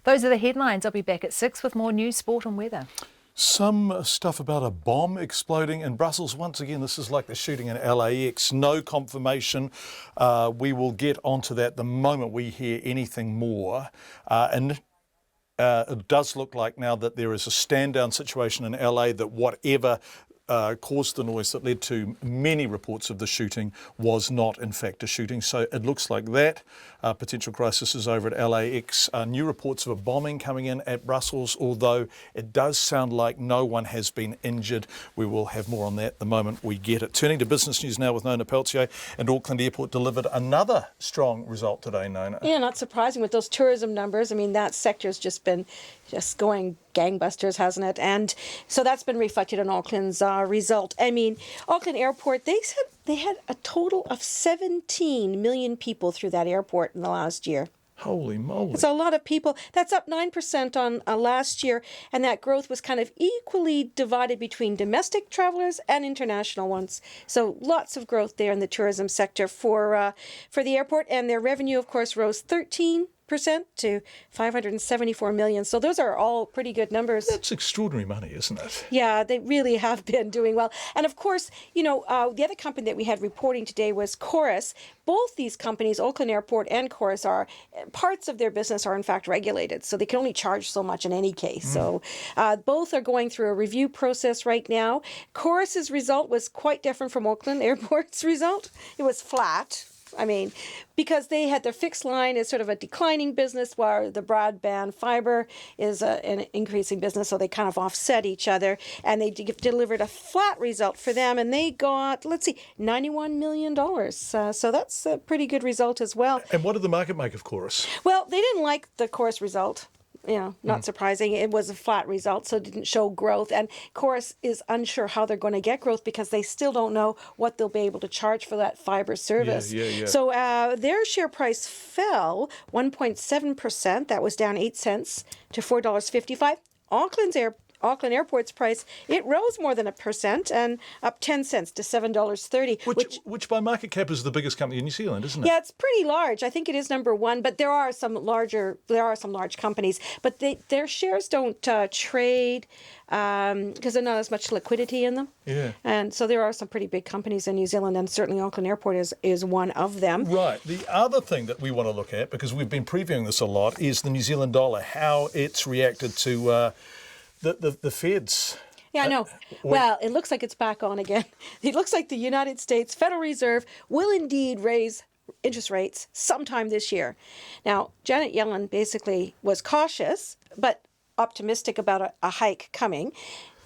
Those are the headlines. I'll be back at 6 with more news, sport and weather. Some stuff about a bomb exploding in Brussels. Once again, this is like the shooting in LAX. No confirmation. We will get onto that the moment we hear anything more. It does look like now that there is a stand-down situation in LA, that whatever caused the noise that led to many reports of the shooting was not in fact a shooting. So it looks like that potential crisis is over at LAX. New reports of a bombing coming in at Brussels, although it does sound like no one has been injured. We will have more on that the moment we get it. Turning to business news now with Nona Peltier, and Auckland Airport delivered another strong result today, Nona. Yeah, not surprising with those tourism numbers. I mean, that sector's just been going gangbusters, hasn't it? And so that's been reflected in Auckland's result. I mean, Auckland Airport, they said they had a total of 17 million people through that airport in the last year. Holy moly. It's a lot of people. That's up 9% on last year, and that growth was kind of equally divided between domestic travelers and international ones. So lots of growth there in the tourism sector for the airport, and their revenue, of course, rose 13%. 5% to 574 million. So those are all pretty good numbers. That's extraordinary money, isn't it? Yeah, they really have been doing well. And of course, the other company that we had reporting today was Chorus. Both these companies, Auckland Airport and Chorus, parts of their business are in fact regulated, so they can only charge so much in any case. So both are going through a review process right now. Chorus's result was quite different from Auckland Airport's result. It was flat. I mean, because they had their fixed line as sort of a declining business, while the broadband fiber is an increasing business, so they kind of offset each other. And they delivered a flat result for them, and they got, $91 million. So that's a pretty good result as well. And what did the market make of Chorus? Well, they didn't like the Chorus result. Not surprising. It was a flat result, so it didn't show growth. And Chorus is unsure how they're going to get growth because they still don't know what they'll be able to charge for that fiber service. Yeah. So their share price fell 1.7%. That was down 8 cents to $4.55. Auckland Airport's price, it rose more than 1% and up 10 cents to $7.30. Which by market cap is the biggest company in New Zealand, isn't it? Yeah, it's pretty large. I think it is number one, but there are some large companies. But their shares don't trade because there's not as much liquidity in them. Yeah. And so there are some pretty big companies in New Zealand, and certainly Auckland Airport is one of them. Right. The other thing that we want to look at, because we've been previewing this a lot, is the New Zealand dollar, how it's reacted to the Feds. Yeah, I know. Well, it looks like it's back on again. It looks like the United States Federal Reserve will indeed raise interest rates sometime this year. Now, Janet Yellen basically was cautious, but optimistic about a hike coming,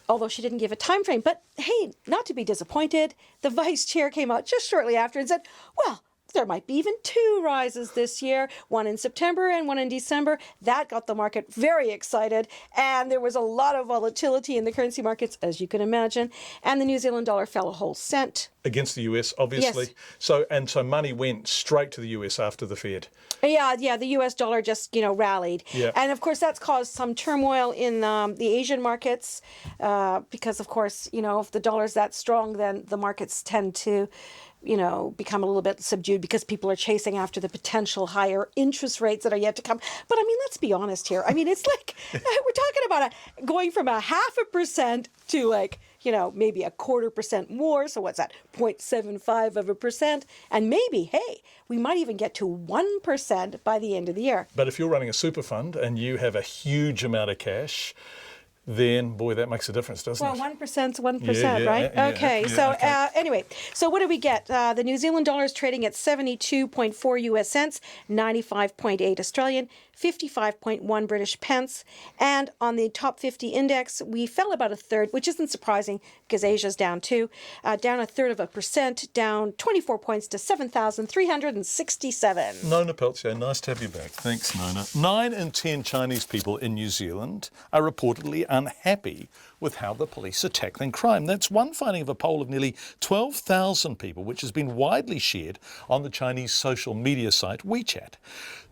although she didn't give a time frame. But hey, not to be disappointed, the vice chair came out just shortly after and said, well, there might be even 2 rises this year, one in September and one in December. That got the market very excited, and there was a lot of volatility in the currency markets, as you can imagine, and the New Zealand dollar fell a whole cent. Against the US, obviously. Yes. So money went straight to the US after the Fed. Yeah, the US dollar just, rallied. Yeah. And of course, that's caused some turmoil in the Asian markets because, of course, if the dollar's that strong, then the markets tend to become a little bit subdued because people are chasing after the potential higher interest rates that are yet to come. But I mean, let's be honest here. I mean, it's like we're talking about going from 0.5% to maybe 0.25% more. So what's that? 0.75%. And maybe, hey, we might even get to 1% by the end of the year. But if you're running a super fund and you have a huge amount of cash, then, boy, that makes a difference, doesn't it? Well, 1%'s 1%, right? Yeah, okay, anyway, so what do we get? The New Zealand dollar is trading at 72.4 US cents, 95.8 Australian, 55.1 British pence. And on the top 50 index, we fell about a third, which isn't surprising because Asia's down too. Down 1/3%, down 24 points to 7,367. Nona Peltier, nice to have you back. Thanks, Nona. 9 in 10 Chinese people in New Zealand are reportedly unhappy with how the police are tackling crime. That's one finding of a poll of nearly 12,000 people, which has been widely shared on the Chinese social media site WeChat.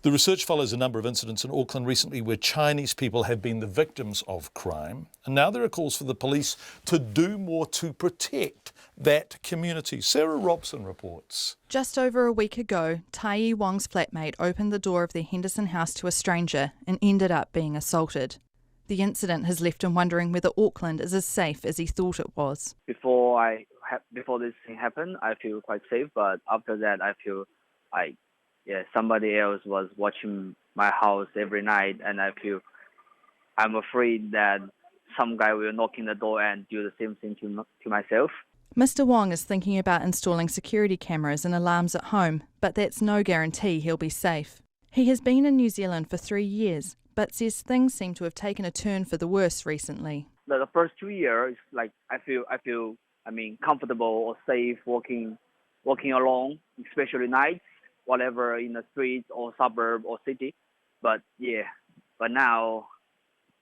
The research follows a number of incidents in Auckland recently where Chinese people have been the victims of crime. And now there are calls for the police to do more to protect that community. Sarah Robson reports. Just over a week ago, Tai Wong's flatmate opened the door of their Henderson house to a stranger and ended up being assaulted. The incident has left him wondering whether Auckland is as safe as he thought it was. Before this thing happened, I feel quite safe, but after that, I feel like somebody else was watching my house every night, and I'm afraid that some guy will knock in the door and do the same thing to myself. Mr. Wong is thinking about installing security cameras and alarms at home, but that's no guarantee he'll be safe. He has been in New Zealand for 3 years, but says things seem to have taken a turn for the worse recently. The first 2 years, I feel comfortable or safe walking along, especially nights, whatever in the streets or suburb or city. But now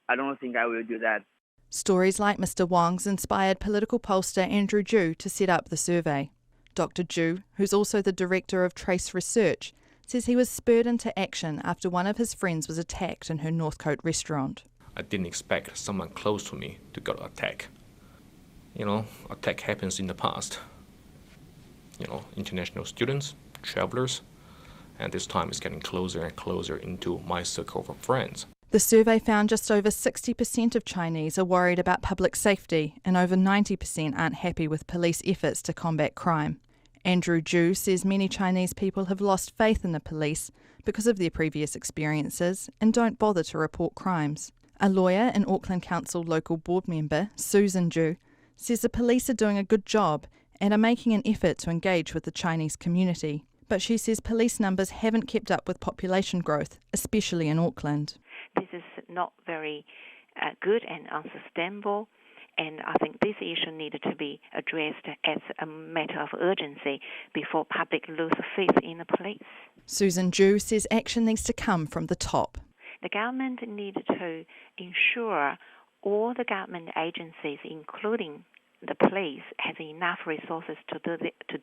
I don't think I will do that. Stories like Mr. Wong's inspired political pollster Andrew Ju to set up the survey. Dr. Ju, who's also the director of Trace Research, says he was spurred into action after one of his friends was attacked in her Northcote restaurant. I didn't expect someone close to me to get attacked. Attack happens in the past. International students, travelers, and this time it's getting closer and closer into my circle of friends. The survey found just over 60% of Chinese are worried about public safety and over 90% aren't happy with police efforts to combat crime. Andrew Ju says many Chinese people have lost faith in the police because of their previous experiences and don't bother to report crimes. A lawyer and Auckland Council local board member, Susan Ju, says the police are doing a good job and are making an effort to engage with the Chinese community. But she says police numbers haven't kept up with population growth, especially in Auckland. This is not very good and unsustainable, and I think this issue needed to be addressed as a matter of urgency before public lose faith in the police. Susan Ju says action needs to come from the top. The government needed to ensure all the government agencies, including the police, has enough resources to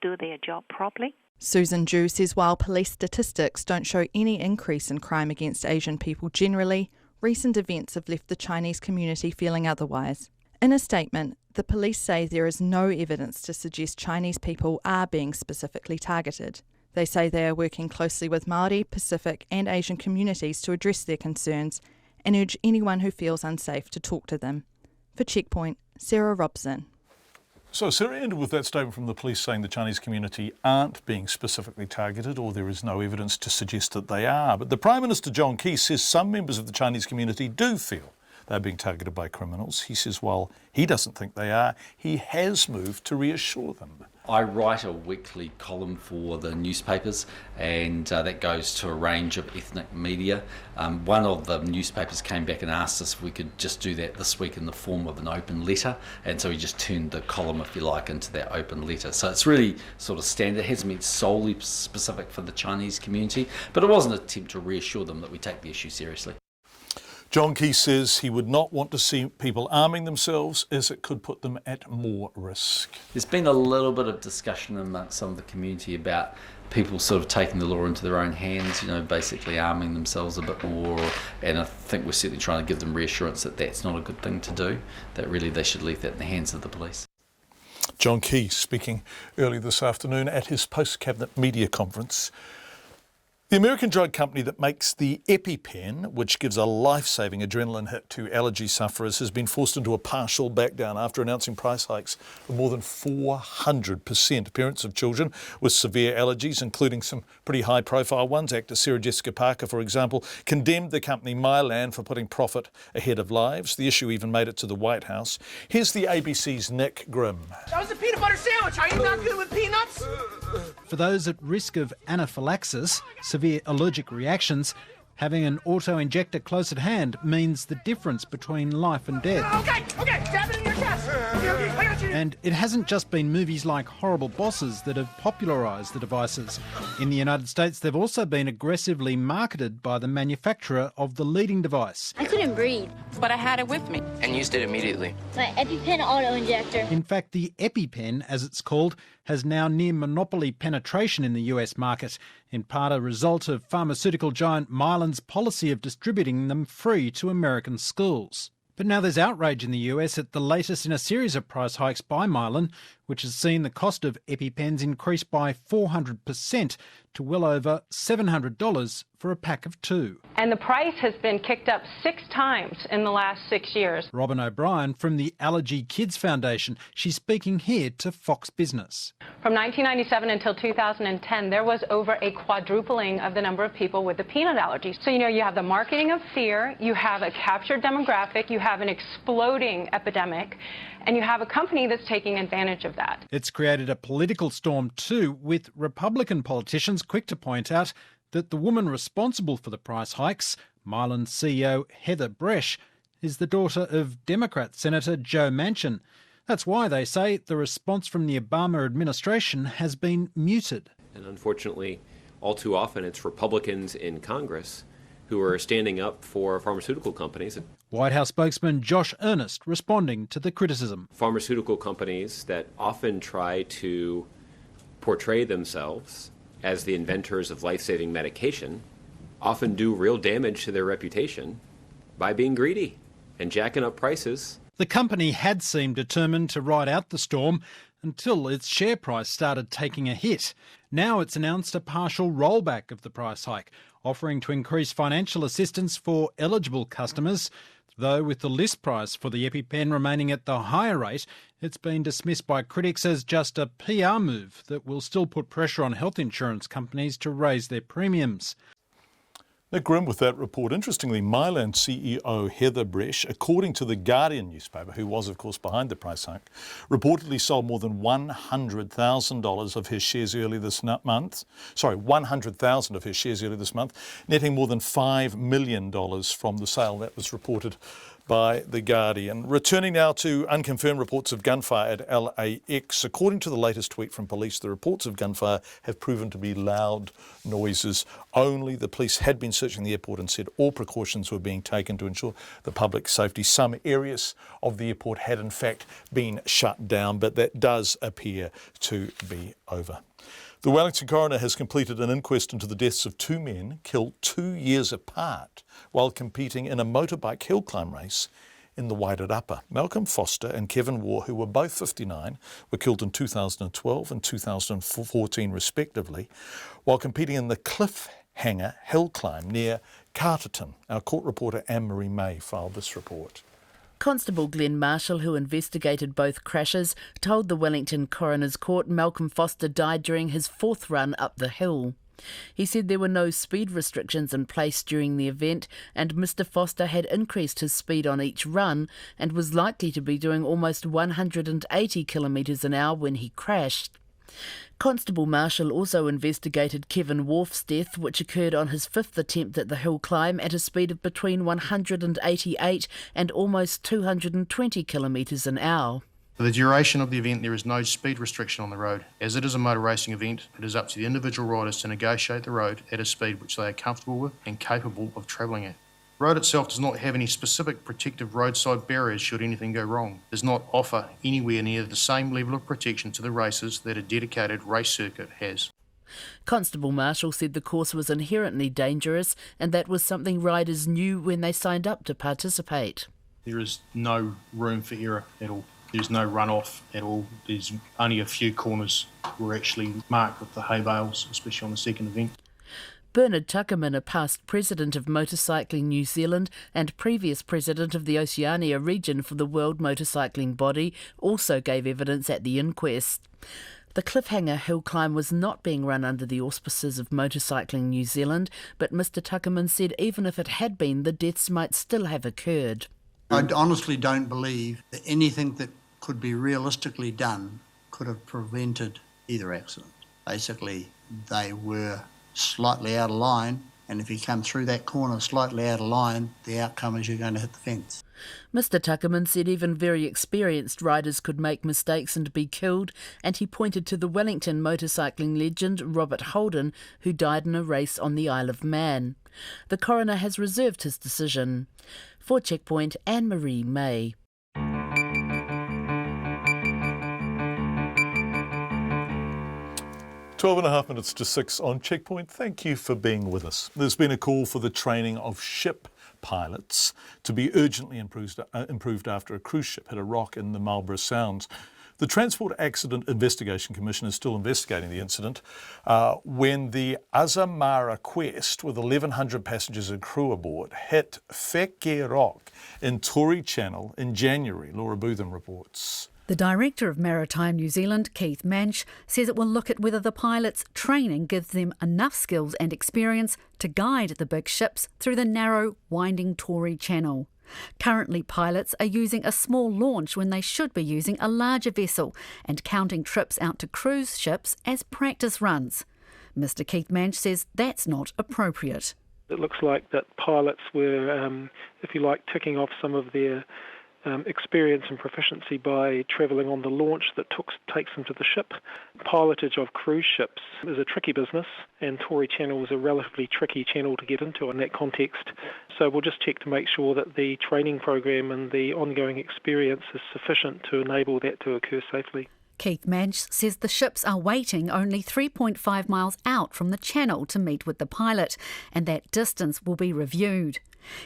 do their job properly. Susan Ju says while police statistics don't show any increase in crime against Asian people generally, recent events have left the Chinese community feeling otherwise. In a statement, the police say there is no evidence to suggest Chinese people are being specifically targeted. They say they are working closely with Māori, Pacific and Asian communities to address their concerns and urge anyone who feels unsafe to talk to them. For Checkpoint, Sarah Robson. So Sarah ended with that statement from the police saying the Chinese community aren't being specifically targeted, or there is no evidence to suggest that they are. But the Prime Minister John Key says some members of the Chinese community do feel they're being targeted by criminals. He says while he doesn't think they are, he has moved to reassure them. I write a weekly column for the newspapers, and that goes to a range of ethnic media. One of the newspapers came back and asked us if we could just do that this week in the form of an open letter, and so we just turned the column, if you like, into that open letter. So it's really sort of standard. It hasn't been solely specific for the Chinese community, but it was an attempt to reassure them that we take the issue seriously. John Key says he would not want to see people arming themselves as it could put them at more risk. There's been a little bit of discussion amongst some of the community about people sort of taking the law into their own hands, basically arming themselves a bit more, and I think we're certainly trying to give them reassurance that that's not a good thing to do, that really they should leave that in the hands of the police. John Key speaking early this afternoon at his post-cabinet media conference. The American drug company that makes the EpiPen, which gives a life-saving adrenaline hit to allergy sufferers, has been forced into a partial backdown after announcing price hikes of more than 400%. Parents of children with severe allergies, including some pretty high-profile ones, actor Sarah Jessica Parker, for example, condemned the company Mylan for putting profit ahead of lives. The issue even made it to the White House. Here's the ABC's Nick Grimm. That was a peanut butter sandwich. Are you not good with peanuts? For those at risk of anaphylaxis, severe allergic reactions, having an auto-injector close at hand means the difference between life and death. Okay, stab it in your chest. Okay, I got you. And it hasn't just been movies like Horrible Bosses that have popularised the devices. In the United States, they've also been aggressively marketed by the manufacturer of the leading device. I couldn't breathe, but I had it with me. And used it immediately. My EpiPen auto-injector. In fact, the EpiPen, as it's called, has now near monopoly penetration in the US market, in part a result of pharmaceutical giant Mylan's policy of distributing them free to American schools. But now there's outrage in the US at the latest in a series of price hikes by Mylan, which has seen the cost of EpiPens increase by 400% to well over $700 for a pack of 2. And the price has been kicked up 6 times in the last 6 years. Robin O'Brien from the Allergy Kids Foundation. She's speaking here to Fox Business. From 1997 until 2010, there was over a quadrupling of the number of people with the peanut allergies. So, you have the marketing of fear, you have a captured demographic, you have an exploding epidemic, and you have a company that's taking advantage of that. It's created a political storm too, with Republican politicians quick to point out that the woman responsible for the price hikes, Mylan CEO Heather Bresch, is the daughter of Democrat Senator Joe Manchin. That's why they say the response from the Obama administration has been muted. And unfortunately, all too often it's Republicans in Congress who are standing up for pharmaceutical companies. White House spokesman Josh Earnest responding to the criticism. Pharmaceutical companies that often try to portray themselves as the inventors of life-saving medication often do real damage to their reputation by being greedy and jacking up prices. The company had seemed determined to ride out the storm, until its share price started taking a hit. Now it's announced a partial rollback of the price hike, offering to increase financial assistance for eligible customers. Though with the list price for the EpiPen remaining at the higher rate, it's been dismissed by critics as just a PR move that will still put pressure on health insurance companies to raise their premiums. Nick Grimm with that report. Interestingly, Mylan CEO Heather Bresch, according to The Guardian newspaper, who was, of course, behind the price hike, reportedly sold more than $100,000 of his shares earlier this month. $100,000 of his shares earlier this month, netting more than $5 million from the sale. That was reported by The Guardian. Returning now to unconfirmed reports of gunfire at LAX. According to the latest tweet from police, the reports of gunfire have proven to be loud noises only. The police had been searching the airport and said all precautions were being taken to ensure the public safety. Some areas of the airport had in fact been shut down, but that does appear to be over. The Wellington coroner has completed an inquest into the deaths of two men killed 2 years apart while competing in a motorbike hill climb race in the Wairarapa. Malcolm Foster and Kevin Waugh, who were both 59, were killed in 2012 and 2014 respectively, while competing in the Cliffhanger hill climb near Carterton. Our court reporter Anne-Marie May filed this report. Constable Glenn Marshall, who investigated both crashes, told the Wellington Coroner's Court Malcolm Foster died during his fourth run up the hill. He said there were no speed restrictions in place during the event, and Mr Foster had increased his speed on each run and was likely to be doing almost 180 kilometres an hour when he crashed. Constable Marshall also investigated Kevin Waugh's death, which occurred on his fifth attempt at the hill climb at a speed of between 188 and almost 220 kilometres an hour. For the duration of the event, there is no speed restriction on the road. As it is a motor racing event, it is up to the individual riders to negotiate the road at a speed which they are comfortable with and capable of travelling at. The road itself does not have any specific protective roadside barriers should anything go wrong. It does not offer anywhere near the same level of protection to the racers that a dedicated race circuit has. Constable Marshall said the course was inherently dangerous and that was something riders knew when they signed up to participate. There is no room for error at all. There's no runoff at all. There's only a few corners were actually marked with the hay bales, especially on the second event. Bernard Tuckerman, a past president of Motorcycling New Zealand and previous president of the Oceania region for the World Motorcycling Body, also gave evidence at the inquest. The Cliffhanger hill climb was not being run under the auspices of Motorcycling New Zealand, but Mr Tuckerman said even if it had been, the deaths might still have occurred. I honestly don't believe that anything that could be realistically done could have prevented either accident. Basically, they were slightly out of line, and if you come through that corner slightly out of line, the outcome is you're going to hit the fence. Mr Tuckerman said even very experienced riders could make mistakes and be killed, and he pointed to the Wellington motorcycling legend Robert Holden, who died in a race on the Isle of Man. The coroner has reserved his decision. For Checkpoint, Anne-Marie May. 12.5 minutes to 6 on Checkpoint. Thank you for being with us. There's been a call for the training of ship pilots to be urgently improved after a cruise ship hit a rock in the Marlborough Sounds. The Transport Accident Investigation Commission is still investigating the incident when the Azamara Quest, with 1,100 passengers and crew aboard, hit Wheke Rock in Tory Channel in January. Laura Bootham reports. The Director of Maritime New Zealand, Keith Manch, says it will look at whether the pilots' training gives them enough skills and experience to guide the big ships through the narrow, winding Tory Channel. Currently, pilots are using a small launch when they should be using a larger vessel and counting trips out to cruise ships as practice runs. Mr Keith Manch says that's not appropriate. It looks like that pilots were, if you like, ticking off some of their experience and proficiency by travelling on the launch that takes them to the ship. Pilotage of cruise ships is a tricky business, and Tory Channel is a relatively tricky channel to get into in that context. So we'll just check to make sure that the training program and the ongoing experience is sufficient to enable that to occur safely. Keith Manch says the ships are waiting only 3.5 miles out from the channel to meet with the pilot, and that distance will be reviewed.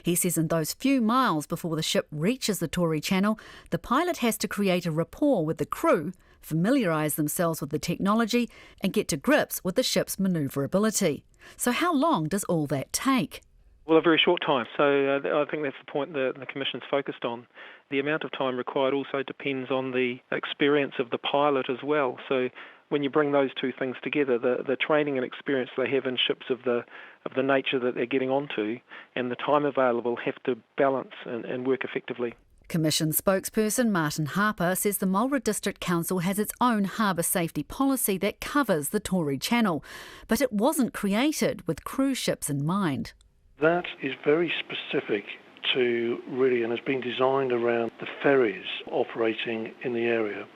He says in those few miles before the ship reaches the Tory Channel, the pilot has to create a rapport with the crew familiarise themselves with the technology and get to grips with the ship's manoeuvrability. So how long does all that take? Well, a very short time. So I think that's the point that the Commission's focused on. The amount of time required also depends on the experience of the pilot as well. So when you bring those two things together, the training and experience they have in ships of the nature that they're getting onto and the time available have to balance and work effectively. Commission spokesperson Martin Harper says the Marlborough District Council has its own harbour safety policy that covers the Tory Channel, but it wasn't created with cruise ships in mind. That is very specific to really, and has been designed around the ferries operating in the area.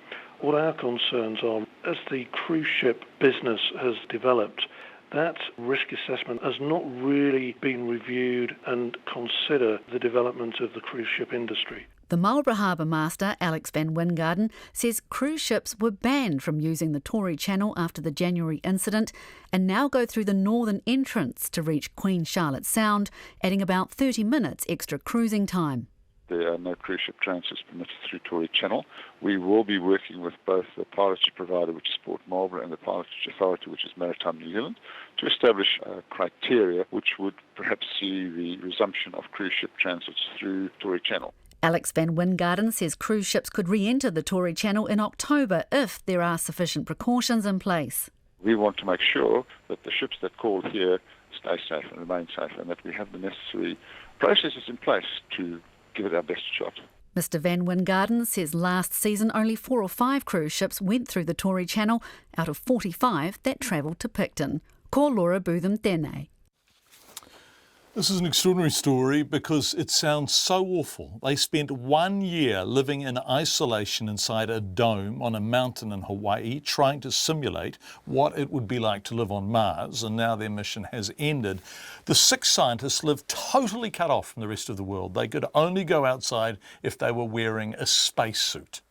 What our concerns are, as the cruise ship business has developed, that risk assessment has not really been reviewed and consider the development of the cruise ship industry. The Marlborough Harbour Master, Alex van Wingarden, says cruise ships were banned from using the Tory Channel after the January incident and now go through the northern entrance to reach Queen Charlotte Sound, adding about 30 minutes extra cruising time. There are no cruise ship transits permitted through Tory Channel. We will be working with both the pilotage provider, which is Port Marlborough, and the pilotage authority, which is Maritime New Zealand, to establish criteria which would perhaps see the resumption of cruise ship transits through Tory Channel. Alex van Wingarden says cruise ships could re-enter the Tory Channel in October if there are sufficient precautions in place. We want to make sure that the ships that call here stay safe and remain safe, and that we have the necessary processes in place to give it our best shot. Mr van Wingarden says last season only 4 or 5 cruise ships went through the Tory Channel out of 45 that travelled to Picton. Ko Laura Bootham Tēnei. This is an extraordinary story because it sounds so awful. They spent 1 year living in isolation inside a dome on a mountain in Hawaii, trying to simulate what it would be like to live on Mars, and now their mission has ended. The 6 scientists lived totally cut off from the rest of the world. They could only go outside if they were wearing a spacesuit.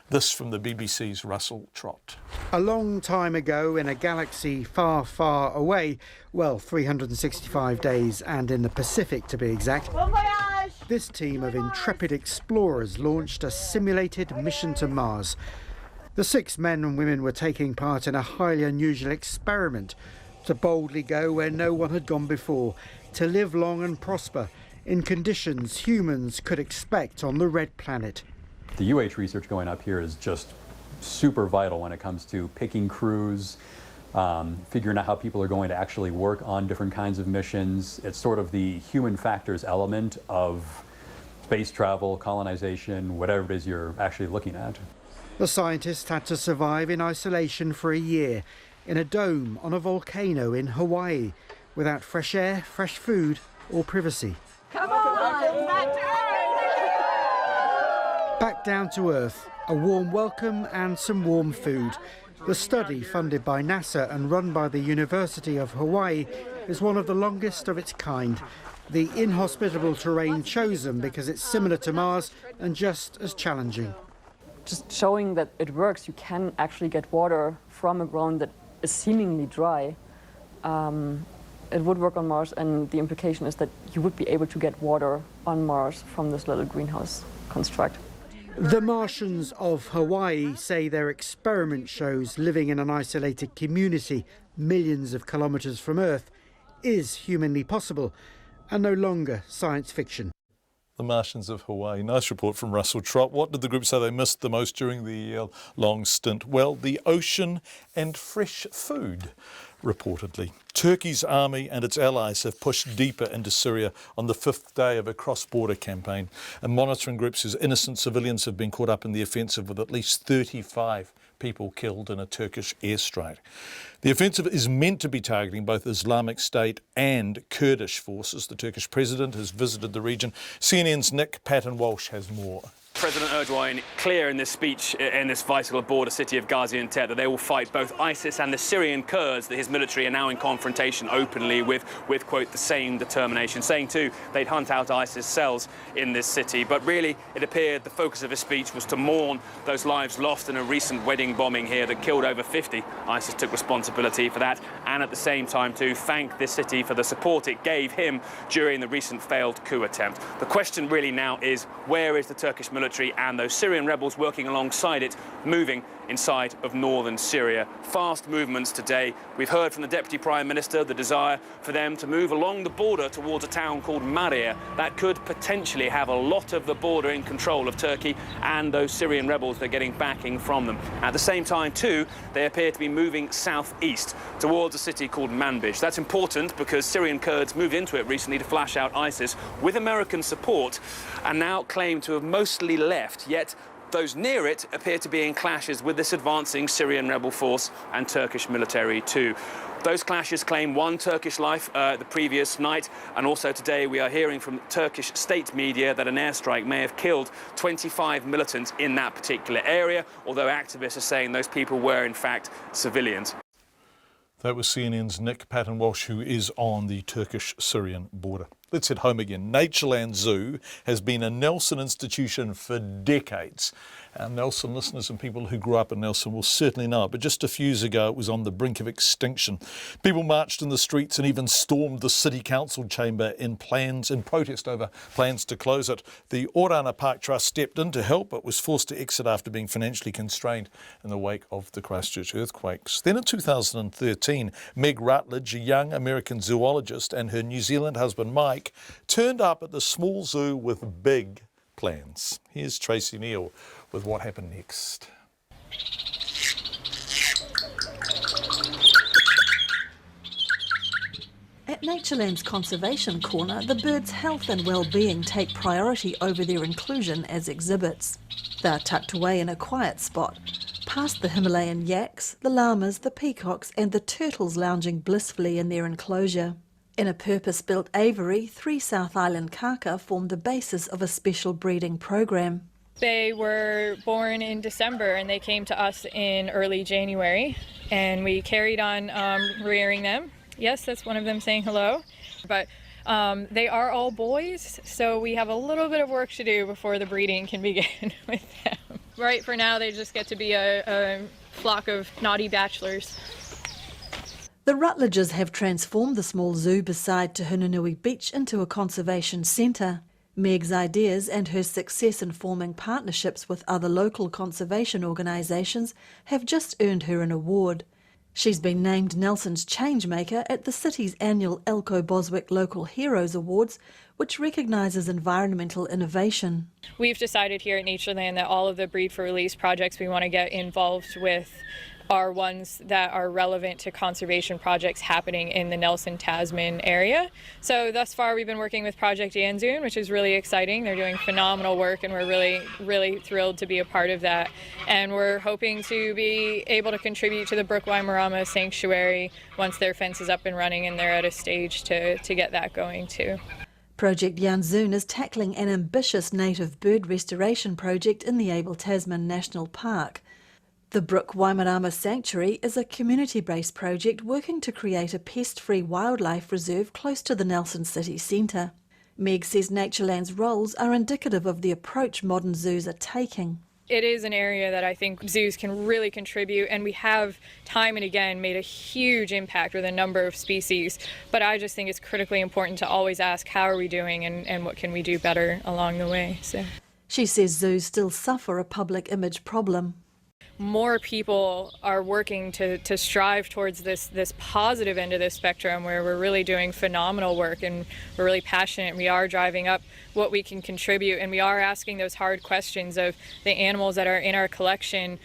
This from the BBC's Russell Trott. A long time ago in a galaxy far, far away, well, 365 days and in the Pacific to be exact, this team of intrepid explorers launched a simulated mission to Mars. The 6 men and women were taking part in a highly unusual experiment to boldly go where no one had gone before, to live long and prosper in conditions humans could expect on the Red Planet. The UH research going up here is just super vital when it comes to picking crews, figuring out how people are going to actually work on different kinds of missions. It's sort of the human factors element of space travel, colonization, whatever it is you're actually looking at. The scientists had to survive in isolation for a year in a dome on a volcano in Hawaii without fresh air, fresh food or privacy. Come on, back to Earth! Back down to Earth, a warm welcome and some warm food. The study, funded by NASA and run by the University of Hawaii, is one of the longest of its kind. The inhospitable terrain chosen because it's similar to Mars and just as challenging. Just showing that it works, you can actually get water from a ground that is seemingly dry. It would work on Mars, and the implication is that you would be able to get water on Mars from this little greenhouse construct. The Martians of Hawaii say their experiment shows living in an isolated community millions of kilometres from Earth is humanly possible and no longer science fiction. The Martians of Hawaii. Nice report from Russell Trott. What did the group say they missed the most during the long stint? Well, the ocean and fresh food, reportedly. Turkey's army and its allies have pushed deeper into Syria on the 5th day of a cross-border campaign. And monitoring group says innocent civilians have been caught up in the offensive, with at least 35 people killed in a Turkish airstrike. The offensive is meant to be targeting both Islamic State and Kurdish forces. The Turkish president has visited the region. CNN's Nick Patton-Walsh has more. President Erdogan clear in this speech in this vital border city of Gaziantep that they will fight both ISIS and the Syrian Kurds, that his military are now in confrontation openly with quote, the same determination, saying too they'd hunt out ISIS cells in this city. But really, it appeared the focus of his speech was to mourn those lives lost in a recent wedding bombing here that killed over 50. ISIS took responsibility for that, and at the same time to thank this city for the support it gave him during the recent failed coup attempt. The question really now is, where is the Turkish military and those Syrian rebels working alongside it moving inside of northern Syria. Fast movements today. We've heard from the Deputy Prime Minister the desire for them to move along the border towards a town called Maria that could potentially have a lot of the border in control of Turkey and those Syrian rebels they're getting backing from them. At the same time, too, they appear to be moving southeast towards a city called Manbij. That's important because Syrian Kurds moved into it recently to flash out ISIS with American support and now claim to have mostly left, yet those near it appear to be in clashes with this advancing Syrian rebel force and Turkish military too. Those clashes claim one Turkish life the previous night, and also today we are hearing from Turkish state media that an airstrike may have killed 25 militants in that particular area, although activists are saying those people were in fact civilians. That was CNN's Nick Patton-Walsh, who is on the Turkish-Syrian border. Let's head home again. Natureland Zoo has been a Nelson institution for decades. Our Nelson listeners and people who grew up in Nelson will certainly know it, but just a few years ago it was on the brink of extinction. People marched in the streets and even stormed the City Council chamber in protest over plans to close it. The Orana Park Trust stepped in to help, but was forced to exit after being financially constrained in the wake of the Christchurch earthquakes. Then in 2013, Meg Rutledge, a young American zoologist, and her New Zealand husband Mike turned up at the small zoo with big plans. Here's Tracy Neal with what happened next. At Natureland's Conservation Corner, the birds' health and well-being take priority over their inclusion as exhibits. They're tucked away in a quiet spot, past the Himalayan yaks, the llamas, the peacocks and the turtles lounging blissfully in their enclosure. In a purpose-built aviary, 3 South Island kaka formed the basis of a special breeding program. They were born in December and they came to us in early January, and we carried on rearing them. Yes, that's one of them saying hello, but they are all boys, so we have a little bit of work to do before the breeding can begin with them. Right, for now they just get to be a flock of naughty bachelors. The Rutledges have transformed the small zoo beside Te Hununui Beach into a conservation centre. Meg's ideas and her success in forming partnerships with other local conservation organisations have just earned her an award. She's been named Nelson's Changemaker at the city's annual Elko Boswick Local Heroes Awards, which recognises environmental innovation. We've decided here at Natureland that all of the Breed for Release projects we want to get involved with are ones that are relevant to conservation projects happening in the Nelson Tasman area. So thus far we've been working with Project Yanzoon, which is really exciting. They're doing phenomenal work and we're really thrilled to be a part of that. And we're hoping to be able to contribute to the Brook Waimarama Sanctuary once their fence is up and running and they're at a stage to get that going too. Project Yanzoon is tackling an ambitious native bird restoration project in the Abel Tasman National Park. The Brook Waimarama Sanctuary is a community-based project working to create a pest-free wildlife reserve close to the Nelson City Centre. Meg says Natureland's roles are indicative of the approach modern zoos are taking. It is an area that I think zoos can really contribute, and we have time and again made a huge impact with a number of species, but I just think it's critically important to always ask how are we doing and what can we do better along the way. So. She says zoos still suffer a public image problem. More people are working to strive towards this positive end of the spectrum where we're really doing phenomenal work and we're really passionate. We are driving up what we can contribute and we are asking those hard questions of the animals that are in our collection.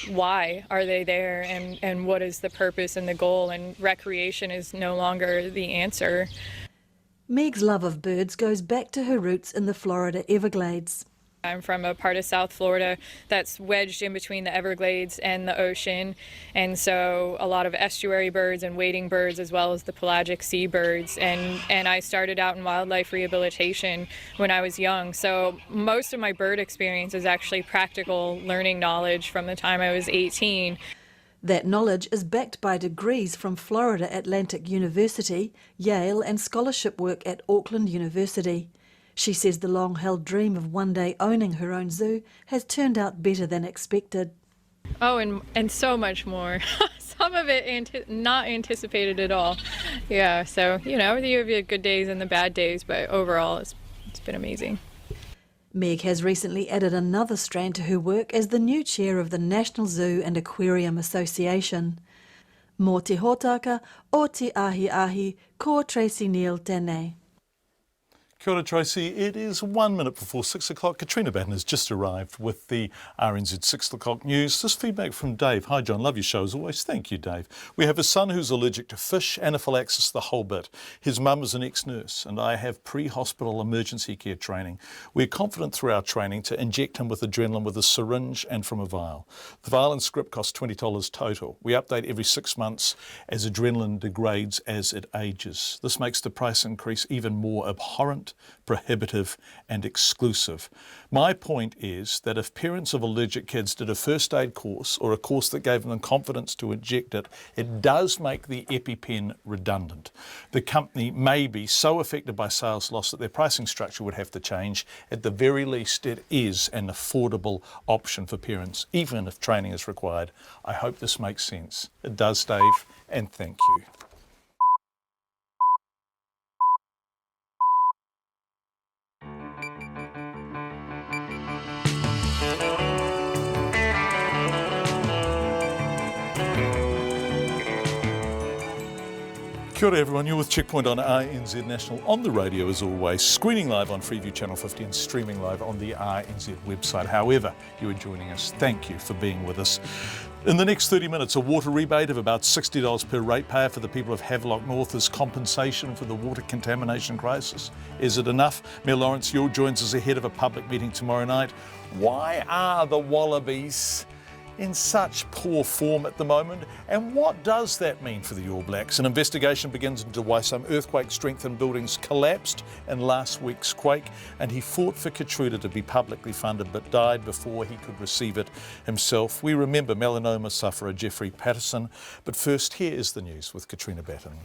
Why are they there and what is the purpose and the goal, and recreation is no longer the answer. Meg's love of birds goes back to her roots in the Florida Everglades. I'm from a part of South Florida that's wedged in between the Everglades and the ocean, and so a lot of estuary birds and wading birds as well as the pelagic seabirds, and I started out in wildlife rehabilitation when I was young, so most of my bird experience is actually practical learning knowledge from the time I was 18. That knowledge is backed by degrees from Florida Atlantic University, Yale and scholarship work at Auckland University. She says the long-held dream of one day owning her own zoo has turned out better than expected. Oh, and so much more. Some of it not anticipated at all. Yeah, so, you have your good days and the bad days, but overall it's been amazing. Meg has recently added another strand to her work as the new chair of the National Zoo and Aquarium Association. Mō te hōtaka o te ahi, ko Tracy Neal tēnei. Kia ora, Tracy. It is 1 minute before 6 o'clock. Katrina Batten has just arrived with the RNZ 6 o'clock news. This feedback from Dave. Hi, John. Love your show as always. Thank you, Dave. We have a son who's allergic to fish, anaphylaxis, the whole bit. His mum is an ex-nurse and I have pre-hospital emergency care training. We're confident through our training to inject him with adrenaline with a syringe and from a vial. The vial and script cost $20 total. We update every 6 months as adrenaline degrades as it ages. This makes the price increase even more abhorrent, prohibitive and exclusive. My point is that if parents of allergic kids did a first aid course or a course that gave them confidence to inject it, it does make the EpiPen redundant. The company may be so affected by sales loss that their pricing structure would have to change. At the very least, it is an affordable option for parents, even if training is required. I hope this makes sense. It does, Dave, and thank you. Kia ora everyone, you're with Checkpoint on RNZ National, on the radio as always, screening live on Freeview Channel 50 and streaming live on the RNZ website. However you are joining us, thank you for being with us. In the next 30 minutes, a water rebate of about $60 per ratepayer for the people of Havelock North as compensation for the water contamination crisis. Is it enough? Mayor Lawrence Yuill joins us ahead of a public meeting tomorrow night. Why are the Wallabies in such poor form at the moment, and what does that mean for the All Blacks? An investigation begins into why some earthquake-strengthened buildings collapsed in last week's quake, and he fought for Katrina to be publicly funded but died before he could receive it himself. We remember melanoma sufferer Jeffrey Patterson, but first here is the news with Katrina Batten.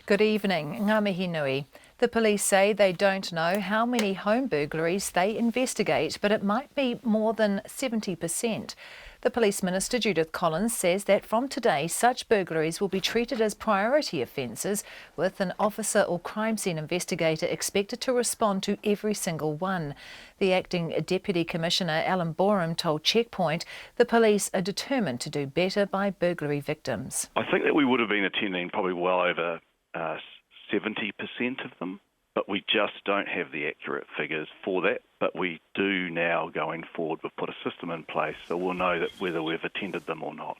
Good evening, ngā mihi nui. The police say they don't know how many home burglaries they investigate, but it might be more than 70%. The Police Minister, Judith Collins, says that from today such burglaries will be treated as priority offences, with an officer or crime scene investigator expected to respond to every single one. The Acting Deputy Commissioner, Alan Borum, told Checkpoint the police are determined to do better by burglary victims. I think that we would have been attending probably well over 70% of them, but we just don't have the accurate figures for that. But we do now, going forward, we've put a system in place, so we'll know that whether we've attended them or not.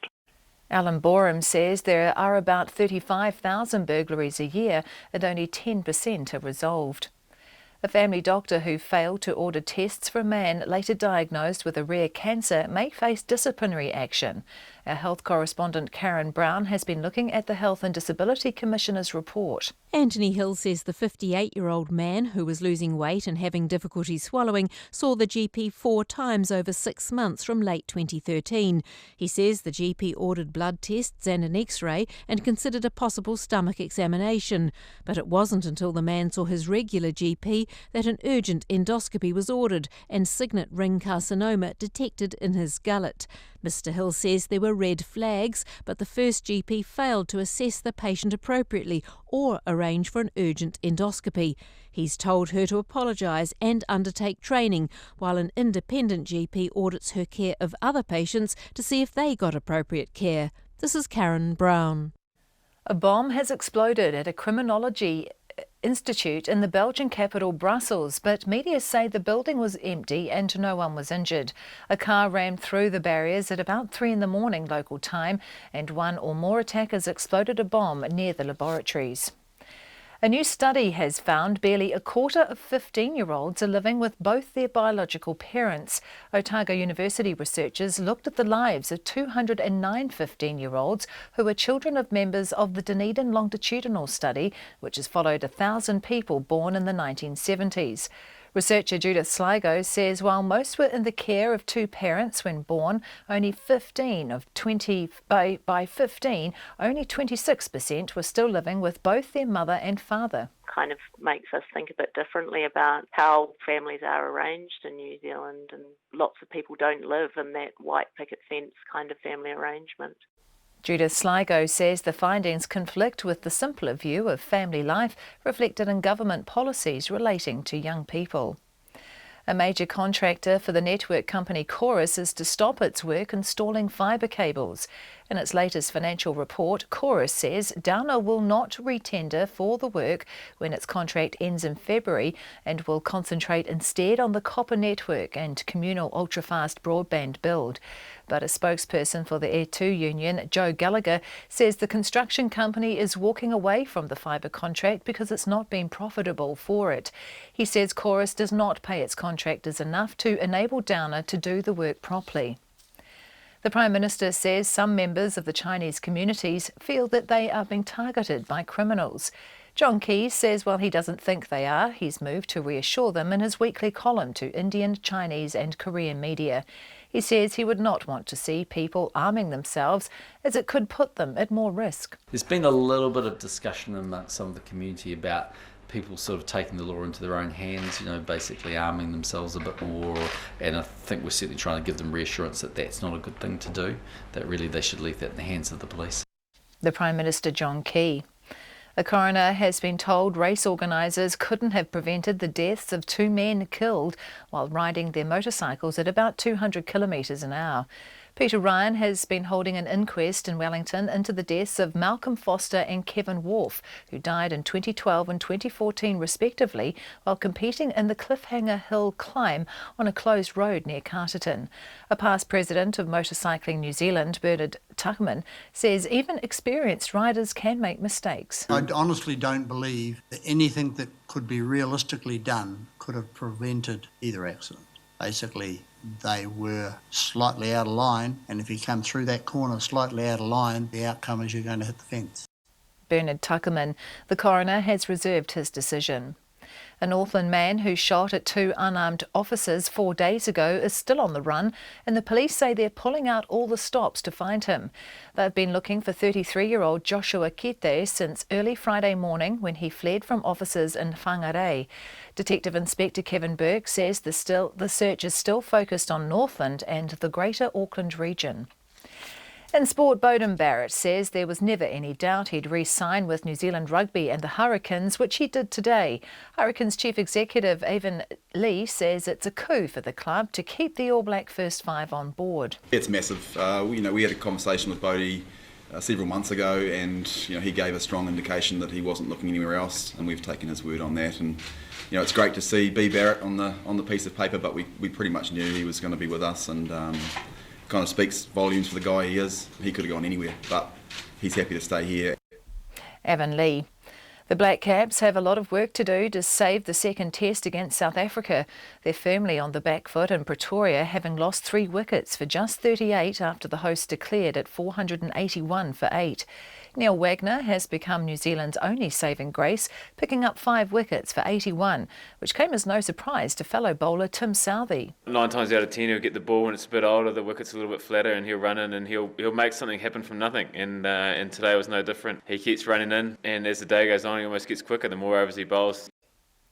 Alan Borum says there are about 35,000 burglaries a year and only 10% are resolved. A family doctor who failed to order tests for a man later diagnosed with a rare cancer may face disciplinary action. Our health correspondent Karen Brown has been looking at the Health and Disability Commissioner's report. Anthony Hill says the 58-year-old man, who was losing weight and having difficulty swallowing, saw the GP 4 times over 6 months from late 2013. He says the GP ordered blood tests and an X-ray and considered a possible stomach examination. But it wasn't until the man saw his regular GP that an urgent endoscopy was ordered and signet ring carcinoma detected in his gullet. Mr Hill says there were red flags, but the first GP failed to assess the patient appropriately or arrange for an urgent endoscopy. He's told her to apologise and undertake training, while an independent GP audits her care of other patients to see if they got appropriate care. This is Karen Brown. A bomb has exploded at a criminology institute in the Belgian capital Brussels, but media say the building was empty and no one was injured. A car rammed through the barriers at about 3 in the morning local time, and one or more attackers exploded a bomb near the laboratories. A new study has found barely a quarter of 15-year-olds are living with both their biological parents. Otago University researchers looked at the lives of 209 15-year-olds who are children of members of the Dunedin Longitudinal Study, which has followed 1,000 people born in the 1970s. Researcher Judith Sligo says while most were in the care of 2 parents when born, only 26% were still living with both their mother and father. Kind of makes us think a bit differently about how families are arranged in New Zealand, and lots of people don't live in that white picket fence kind of family arrangement. Judith Sligo says the findings conflict with the simpler view of family life reflected in government policies relating to young people. A major contractor for the network company Chorus is to stop its work installing fibre cables. In its latest financial report, Chorus says Downer will not re-tender for the work when its contract ends in February and will concentrate instead on the copper network and communal ultra-fast broadband build. But a spokesperson for the Air2 union, Joe Gallagher, says the construction company is walking away from the fibre contract because it's not been profitable for it. He says Chorus does not pay its contractors enough to enable Downer to do the work properly. The Prime Minister says some members of the Chinese communities feel that they are being targeted by criminals. John Key says while he doesn't think they are, he's moved to reassure them in his weekly column to Indian, Chinese and Korean media. He says he would not want to see people arming themselves as it could put them at more risk. There's been a little bit of discussion amongst some of the community about people sort of taking the law into their own hands, basically arming themselves a bit more, and I think we're certainly trying to give them reassurance that that's not a good thing to do, that really they should leave that in the hands of the police. The Prime Minister, John Key. A coroner has been told race organisers couldn't have prevented the deaths of 2 men killed while riding their motorcycles at about 200 kilometres an hour. Peter Ryan has been holding an inquest in Wellington into the deaths of Malcolm Foster and Kevin Wharf, who died in 2012 and 2014 respectively while competing in the Cliffhanger Hill climb on a closed road near Carterton. A past president of Motorcycling New Zealand, Bernard Tuckerman, says even experienced riders can make mistakes. I honestly don't believe that anything that could be realistically done could have prevented either accident. Basically, they were slightly out of line, and if you come through that corner slightly out of line, the outcome is you're going to hit the fence. Bernard Tuckerman. The coroner has reserved his decision. A Northland man who shot at 2 unarmed officers 4 days ago is still on the run, and the police say they're pulling out all the stops to find him. They've been looking for 33-year-old Joshua Kete since early Friday morning when he fled from officers in Whangarei. Detective Inspector Kevin Burke says the search is still focused on Northland and the Greater Auckland region. In sport, Beauden Barrett says there was never any doubt he'd re-sign with New Zealand Rugby and the Hurricanes, which he did today. Hurricanes Chief Executive Evan Lee says it's a coup for the club to keep the All Black First Five on board. It's massive. We had a conversation with Bodie several months ago, and he gave a strong indication that he wasn't looking anywhere else, and we've taken his word on that. And it's great to see B Barrett on the piece of paper, but we pretty much knew he was going to be with us, and kind of speaks volumes for the guy he is. He could have gone anywhere, but he's happy to stay here. Evan Lee. The Black Caps have a lot of work to do to save the second test against South Africa. They're firmly on the back foot in Pretoria, having lost 3 wickets for just 38 after the hosts declared at 481 for 8. Neil Wagner has become New Zealand's only saving grace, picking up 5 wickets for 81, which came as no surprise to fellow bowler Tim Southey. 9 times out of 10 he'll get the ball when it's a bit older, the wicket's a little bit flatter, and he'll run in and he'll make something happen from nothing. And today was no different. He keeps running in, and as the day goes on he almost gets quicker the more overs he bowls.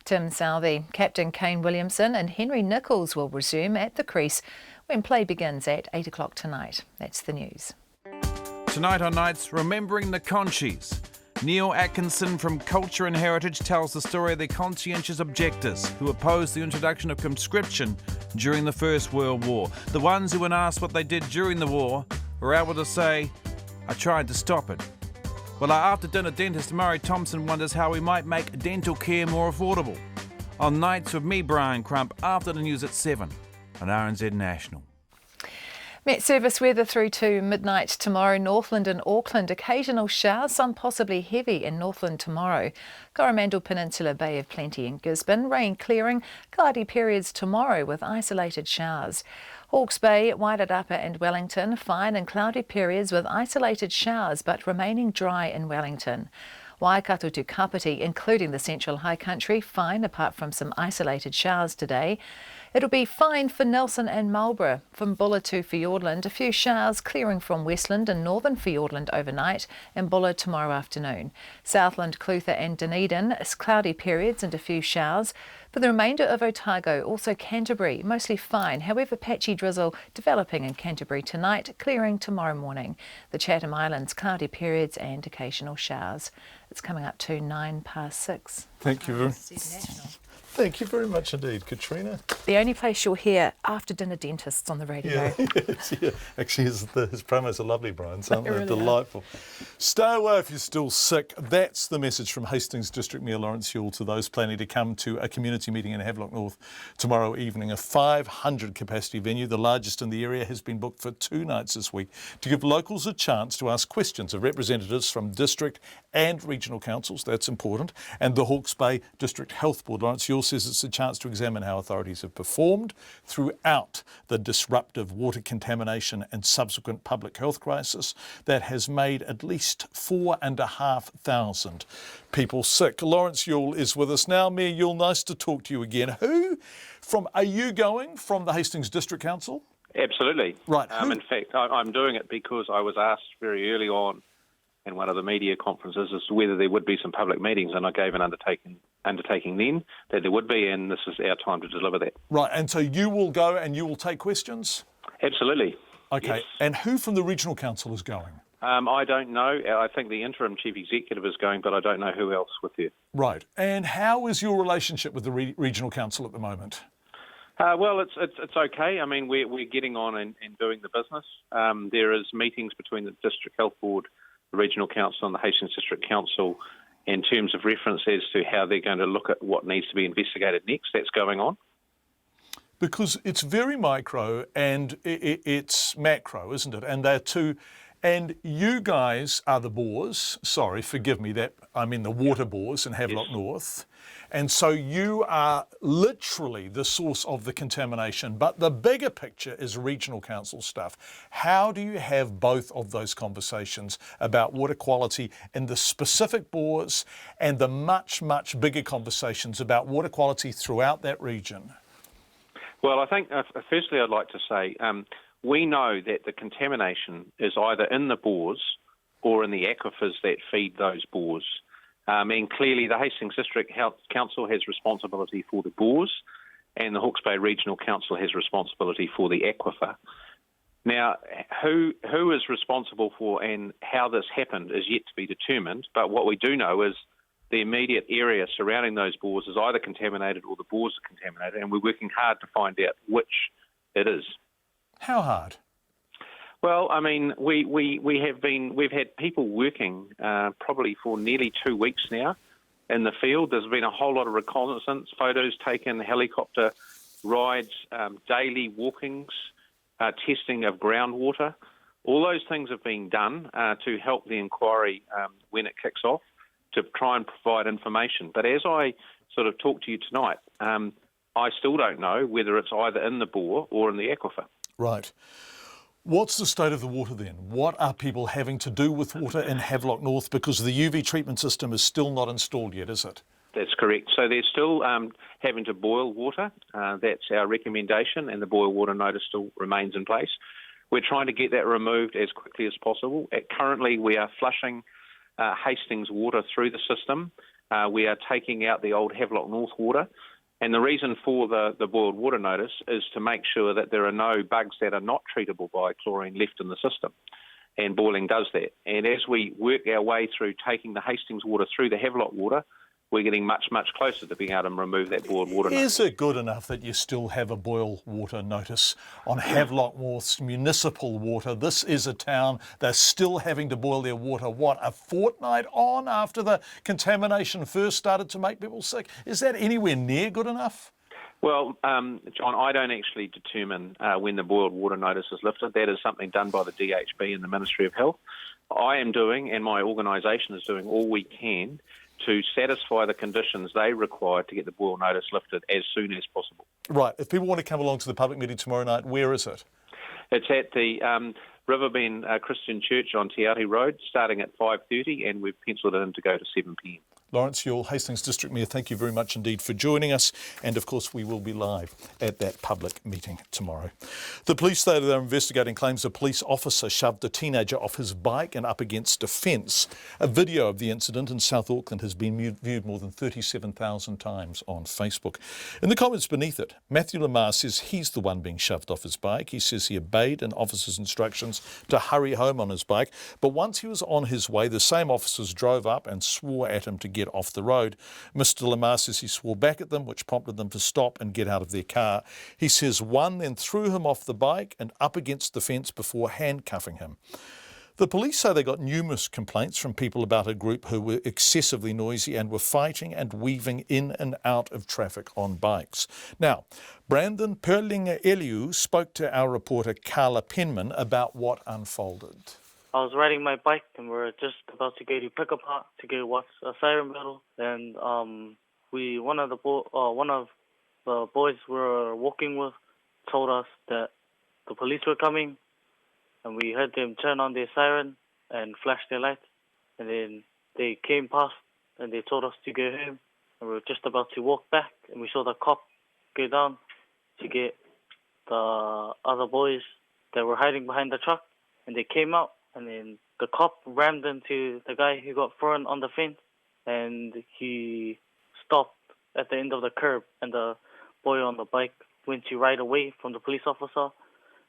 Tim Southey. Captain Kane Williamson and Henry Nicholls will resume at the crease when play begins at 8 o'clock tonight. That's the news. Tonight on Nights, remembering the Conchies. Neil Atkinson from Culture and Heritage tells the story of the conscientious objectors who opposed the introduction of conscription during the First World War. The ones who, when asked what they did during the war, were able to say, "I tried to stop it." Well, our after-dinner dentist Murray Thompson wonders how we might make dental care more affordable. On Nights with me, Brian Crump, after the news at 7 on RNZ National. Met Service weather through to midnight tomorrow. Northland and Auckland, occasional showers, some possibly heavy in Northland tomorrow. Coromandel Peninsula, Bay of Plenty in Gisborne. Rain clearing, cloudy periods tomorrow with isolated showers. Hawke's Bay, Wairarapa and Wellington, fine and cloudy periods with isolated showers but remaining dry in Wellington. Waikato to Kapiti, including the Central High Country, fine apart from some isolated showers today. It'll be fine for Nelson and Marlborough. From Buller to Fiordland, a few showers clearing from Westland and northern Fiordland overnight, and Buller tomorrow afternoon. Southland, Clutha and Dunedin, cloudy periods and a few showers. For the remainder of Otago, also Canterbury, mostly fine, however patchy drizzle developing in Canterbury tonight, clearing tomorrow morning. The Chatham Islands, cloudy periods and occasional showers. It's coming up to 6:09. Thank you. Thank you very much indeed, Katrina. The only place you'll hear after dinner dentists on the radio. Yeah. Actually, his promos are lovely, Brian. Aren't they? Really Delightful. Stay away if you're still sick. That's the message from Hastings District Mayor Lawrence Yuill to those planning to come to a community meeting in Havelock North tomorrow evening. A 500 capacity venue, the largest in the area, has been booked for 2 nights this week to give locals a chance to ask questions of representatives from district and regional councils. That's important. And the Hawke's Bay District Health Board. Lawrence Yuill says it's a chance to examine how authorities have performed throughout the disruptive water contamination and subsequent public health crisis that has made at least 4,500 people sick. Lawrence Yuill is with us now. Mayor Yuill, nice to talk to you again. Are you going from the Hastings District Council? Absolutely. Right. In fact, I'm doing it because I was asked very early on in one of the media conferences as to whether there would be some public meetings, and I gave an undertaking then that there would be, and this is our time to deliver that. Right, and so you will go and you will take questions? Absolutely. Okay, yes. And who from the Regional Council is going? I don't know. I think the interim chief executive is going, but I don't know who else with you. Right, and how is your relationship with the Regional Council at the moment? Well, it's okay. I mean, we're getting on and doing the business. There is meetings between the District Health Board, the Regional Council and the Hastings District Council in terms of reference as to how they're going to look at what needs to be investigated next. That's going on. Because it's very micro and it's macro, isn't it? And they're two. And you guys are the bores. Sorry, forgive me, that I mean the water bores in Havelock North. And so you are literally the source of the contamination. But the bigger picture is regional council stuff. How do you have both of those conversations about water quality in the specific bores and the much, much bigger conversations about water quality throughout that region? Well, I think, firstly, I'd like to say we know that the contamination is either in the bores or in the aquifers that feed those bores. And clearly the Hastings District Health Council has responsibility for the bores and the Hawke's Bay Regional Council has responsibility for the aquifer. Now, who is responsible for and how this happened is yet to be determined, but what we do know is the immediate area surrounding those bores is either contaminated or the bores are contaminated, and we're working hard to find out which it is. How hard? Well, I mean, we've had people working probably for nearly 2 weeks now in the field. There's been a whole lot of reconnaissance, photos taken, helicopter rides, daily walkings, testing of groundwater. All those things have been done to help the inquiry when it kicks off, to try and provide information. But as I sort of talk to you tonight, I still don't know whether it's either in the bore or in the aquifer. Right. What's the state of the water then? What are people having to do with water in Havelock North? Because the UV treatment system is still not installed yet, is it? That's correct. So they're still having to boil water. That's our recommendation, and the boil water notice still remains in place. We're trying to get that removed as quickly as possible. Currently, we are flushing Hastings water through the system. We are taking out the old Havelock North water. And the reason for the boiled water notice is to make sure that there are no bugs that are not treatable by chlorine left in the system. And boiling does that. And as we work our way through taking the Hastings water through the Havelock water, we're getting much, much closer to being able to remove that boiled water notice. Is it good enough that you still have a boil water notice on Havelock North's municipal water? This is a town that's still having to boil their water, a fortnight on after the contamination first started to make people sick? Is that anywhere near good enough? Well, John, I don't actually determine when the boiled water notice is lifted. That is something done by the DHB and the Ministry of Health. I am doing, and my organisation is doing, all we can to satisfy the conditions they require to get the boil notice lifted as soon as possible. Right. If people want to come along to the public meeting tomorrow night, where is it? It's at the Riverbend Christian Church on Te Aute Road, starting at 5:30, and we've penciled it in to go to 7 p.m. Lawrence Yuill, Hastings District Mayor, thank you very much indeed for joining us. And of course, we will be live at that public meeting tomorrow. The police say they're investigating claims a police officer shoved a teenager off his bike and up against a fence. A video of the incident in South Auckland has been viewed more than 37,000 times on Facebook. In the comments beneath it, Matthew Lamar says he's the one being shoved off his bike. He says he obeyed an officer's instructions to hurry home on his bike. But once he was on his way, the same officers drove up and swore at him to get get off the road. Mr. Lamar says he swore back at them, which prompted them to stop and get out of their car. He says one then threw him off the bike and up against the fence before handcuffing him. The police say they got numerous complaints from people about a group who were excessively noisy and were fighting and weaving in and out of traffic on bikes. Now, Brandon Perlinga-Eliu spoke to our reporter Carla Penman about what unfolded. I was riding my bike and we were just about to go to Pickup Park to go watch a siren battle, and one of the boys we were walking with told us that the police were coming, and we heard them turn on their siren and flash their lights, and then they came past and they told us to go home, and we were just about to walk back, and we saw the cop go down to get the other boys that were hiding behind the truck, and they came out, and then the cop rammed into the guy who got thrown on the fence, and he stopped at the end of the curb, and the boy on the bike went to ride away from the police officer,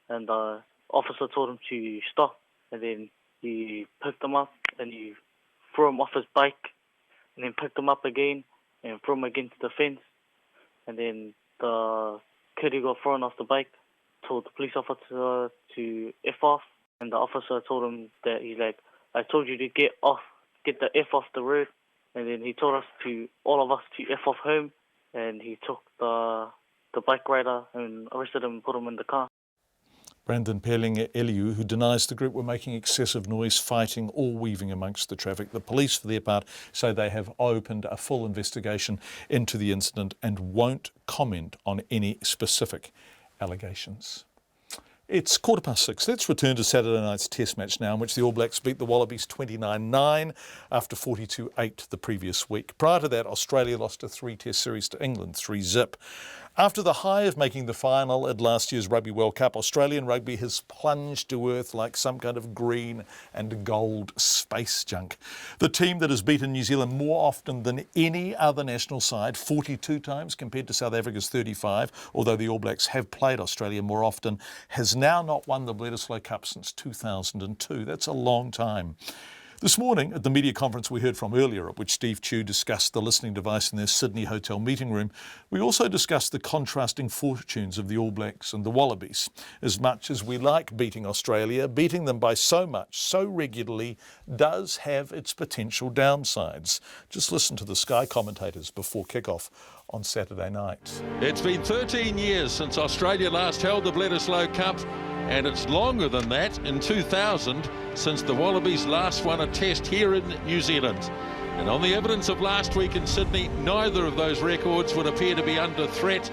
and the officer told him to stop, and then he picked him up and he threw him off his bike, and then picked him up again and threw him against the fence, and then the kid who got thrown off the bike told the police officer to F off, and the officer told him that he's like, I told you to get the F off the road, and then he told all of us to F off home, and he took the bike rider and arrested him and put him in the car. Brandon Perlinga-Eliu, who denies the group were making excessive noise, fighting or weaving amongst the traffic. The police, for their part, say they have opened a full investigation into the incident and won't comment on any specific allegations. It's 6:15. Let's return to Saturday night's Test match now, in which the All Blacks beat the Wallabies 29-9 after 42-8 the previous week. Prior to that, Australia lost a 3-Test series to England, 3-0. After the high of making the final at last year's Rugby World Cup, Australian rugby has plunged to earth like some kind of green and gold space junk. The team that has beaten New Zealand more often than any other national side, 42 times compared to South Africa's 35, although the All Blacks have played Australia more often, has now not won the Bledisloe Cup since 2002. That's a long time. This morning, at the media conference we heard from earlier, at which Steve Tew discussed the listening device in their Sydney hotel meeting room, we also discussed the contrasting fortunes of the All Blacks and the Wallabies. As much as we like beating Australia, beating them by so much, so regularly, does have its potential downsides. Just listen to the Sky commentators before kick-off on Saturday night. It's been 13 years since Australia last held the Bledisloe Cup, and it's longer than that, in 2000, since the Wallabies last won a test here in New Zealand. And on the evidence of last week in Sydney, neither of those records would appear to be under threat.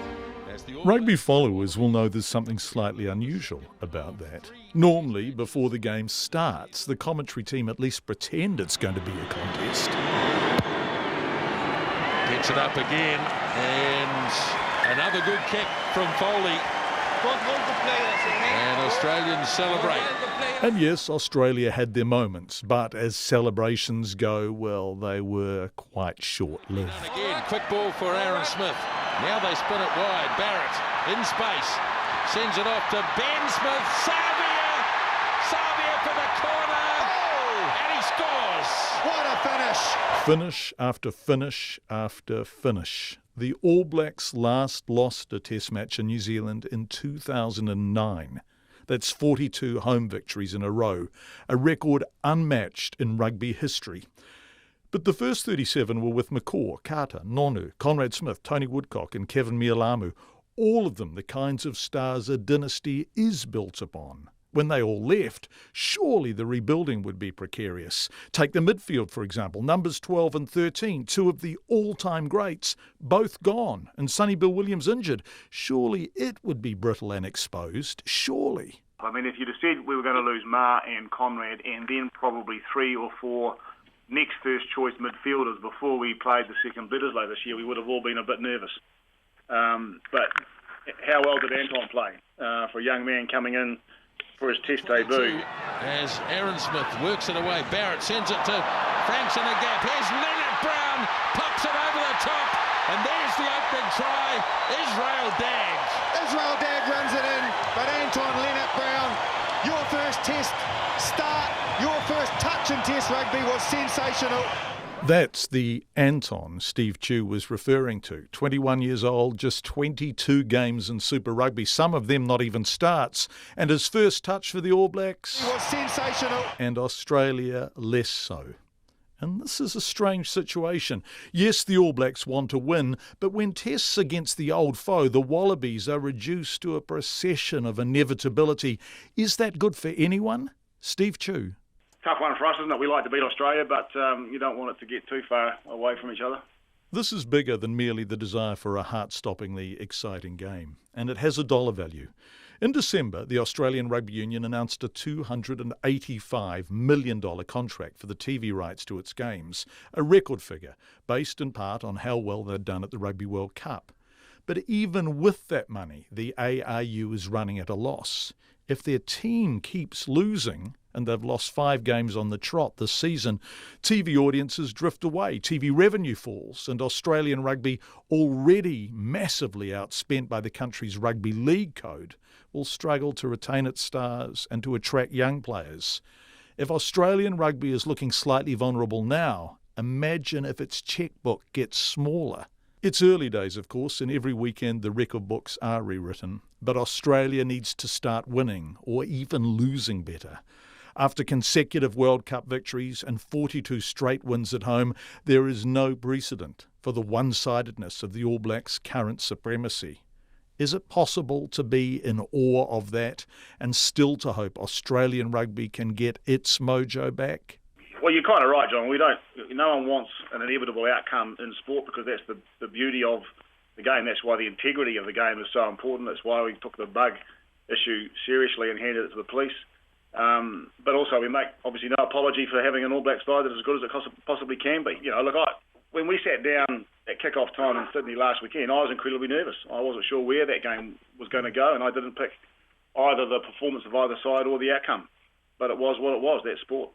Rugby followers will know there's something slightly unusual about that. Normally, before the game starts, the commentary team at least pretend it's going to be a contest. Gets it up again, and another good kick from Foley. And Australians celebrate. And yes, Australia had their moments, but as celebrations go, well, they were quite short-lived. Again, quick ball for Aaron Smith. Now they spin it wide. Barrett in space. Sends it off to Ben Smith. Savia for the corner. Oh! And he scores. What a finish. Finish after finish after finish. The All Blacks last lost a Test match in New Zealand in 2009. That's 42 home victories in a row, a record unmatched in rugby history. But the first 37 were with McCaw, Carter, Nonu, Conrad Smith, Tony Woodcock and Kevin Mialamu, all of them the kinds of stars a dynasty is built upon. When they all left, surely the rebuilding would be precarious. Take the midfield, for example, numbers 12 and 13, two of the all-time greats, both gone, and Sonny Bill Williams injured. Surely it would be brittle and exposed, surely. I mean, if you'd have said we were going to lose Ma and Conrad and then probably 3 or 4 next first-choice midfielders before we played the second Bledisloe this year, we would have all been a bit nervous. But how well did Anton play for a young man coming in for his Test debut? As Aaron Smith works it away, Barrett sends it to Franks in a gap. Here's Leonard Brown, pops it over the top, and there's the opening try. Israel Dagg runs it in, but Anton Leonard Brown, your first Test start, your first touch in Test rugby was sensational. That's the Anton Steve Chu was referring to. 21 years old, just 22 games in Super Rugby, some of them not even starts. And his first touch for the All Blacks? It was sensational. And Australia less so. And this is a strange situation. Yes, the All Blacks want to win, but when tests against the old foe, the Wallabies, are reduced to a procession of inevitability, is that good for anyone? Steve Chu. Tough one for us, isn't it? We like to beat Australia, but you don't want it to get too far away from each other. This is bigger than merely the desire for a heart-stoppingly exciting game, and it has a dollar value. In December, the Australian Rugby Union announced a $285 million contract for the TV rights to its games, a record figure based in part on how well they'd done at the Rugby World Cup. But even with that money, the ARU is running at a loss. If their team keeps losing, and they've lost 5 games on the trot this season, TV audiences drift away, TV revenue falls, and Australian rugby, already massively outspent by the country's rugby league code, will struggle to retain its stars and to attract young players. If Australian rugby is looking slightly vulnerable now, imagine if its chequebook gets smaller. It's early days, of course, and every weekend the record books are rewritten. But Australia needs to start winning, or even losing better. After consecutive World Cup victories and 42 straight wins at home, there is no precedent for the one-sidedness of the All Blacks' current supremacy. Is it possible to be in awe of that and still to hope Australian rugby can get its mojo back? Well, you're kind of right, John. No one wants an inevitable outcome in sport because that's the beauty of the game. That's why the integrity of the game is so important. That's why we took the bug issue seriously and handed it to the police. But also we make obviously no apology for having an All Blacks side that is as good as it possibly can be. When we sat down at kick-off time in Sydney last weekend, I was incredibly nervous. I wasn't sure where that game was going to go, and I didn't pick either the performance of either side or the outcome. But it was what it was, that sport.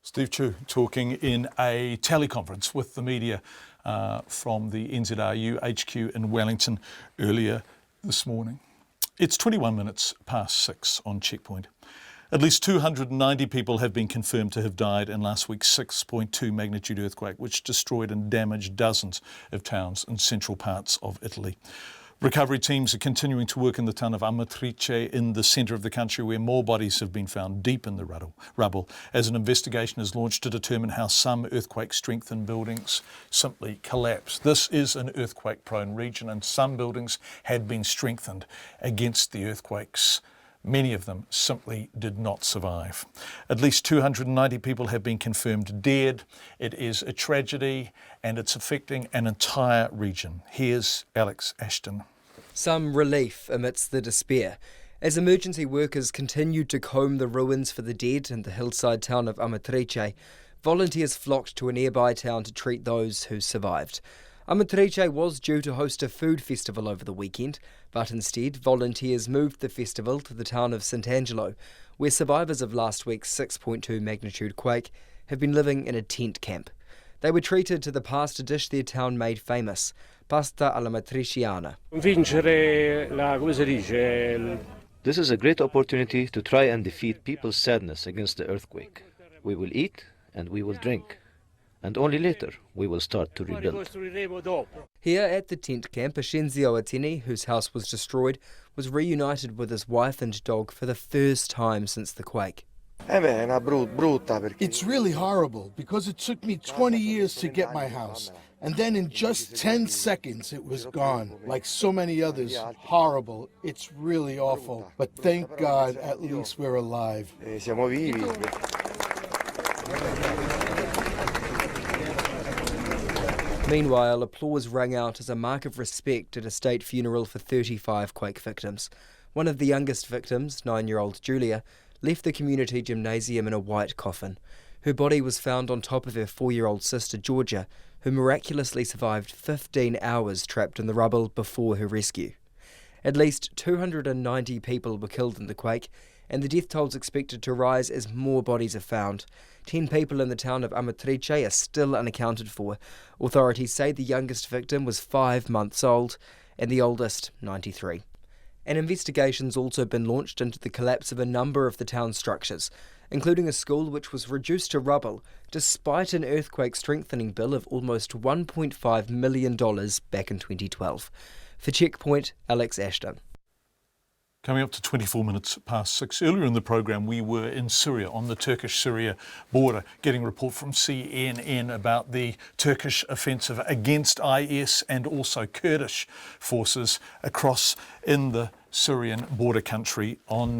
Steve Chu talking in a teleconference with the media from the NZRU HQ in Wellington earlier this morning. It's 21 minutes past 6 on Checkpoint. At least 290 people have been confirmed to have died in last week's 6.2 magnitude earthquake, which destroyed and damaged dozens of towns in central parts of Italy. Recovery teams are continuing to work in the town of Amatrice in the centre of the country, where more bodies have been found deep in the rubble, as an investigation is launched to determine how some earthquake-strengthened buildings simply collapsed. This is an earthquake-prone region, and some buildings had been strengthened against the earthquakes. Many of them simply did not survive. At least 290 people have been confirmed dead. It is a tragedy and it's affecting an entire region. Here's Alex Ashton. Some relief amidst the despair as emergency workers continued to comb the ruins for the dead in the hillside town of Amatrice. Volunteers flocked to a nearby town to treat those who survived. Amatrice was due to host a food festival over the weekend, but instead volunteers moved the festival to the town of St Angelo, where survivors of last week's 6.2 magnitude quake have been living in a tent camp. They were treated to the pasta dish their town made famous, pasta alla matriciana. This is a great opportunity to try and defeat people's sadness against the earthquake. We will eat and we will drink. And only later we will start to rebuild. Here at the tent camp, Ascenzio Attini, whose house was destroyed, was reunited with his wife and dog for the first time since the quake. It's really horrible because it took me 20 years to get my house. And then in just 10 seconds it was gone. Like so many others, horrible. It's really awful. But thank God at least we're alive. Meanwhile, applause rang out as a mark of respect at a state funeral for 35 quake victims. One of the youngest victims, 9-year-old Julia, left the community gymnasium in a white coffin. Her body was found on top of her 4-year-old sister Georgia, who miraculously survived 15 hours trapped in the rubble before her rescue. At least 290 people were killed in the quake, and the death toll is expected to rise as more bodies are found. 10 people in the town of Amatrice are still unaccounted for. Authorities say the youngest victim was 5 months old and the oldest 93. An investigation's also been launched into the collapse of a number of the town's structures, including a school which was reduced to rubble despite an earthquake strengthening bill of almost $1.5 million back in 2012. For Checkpoint, Alex Ashton. Coming up to 24 minutes past 6. Earlier in the program, we were in Syria, on the Turkish-Syria border, getting a report from CNN about the Turkish offensive against IS and also Kurdish forces across in the Syrian border country on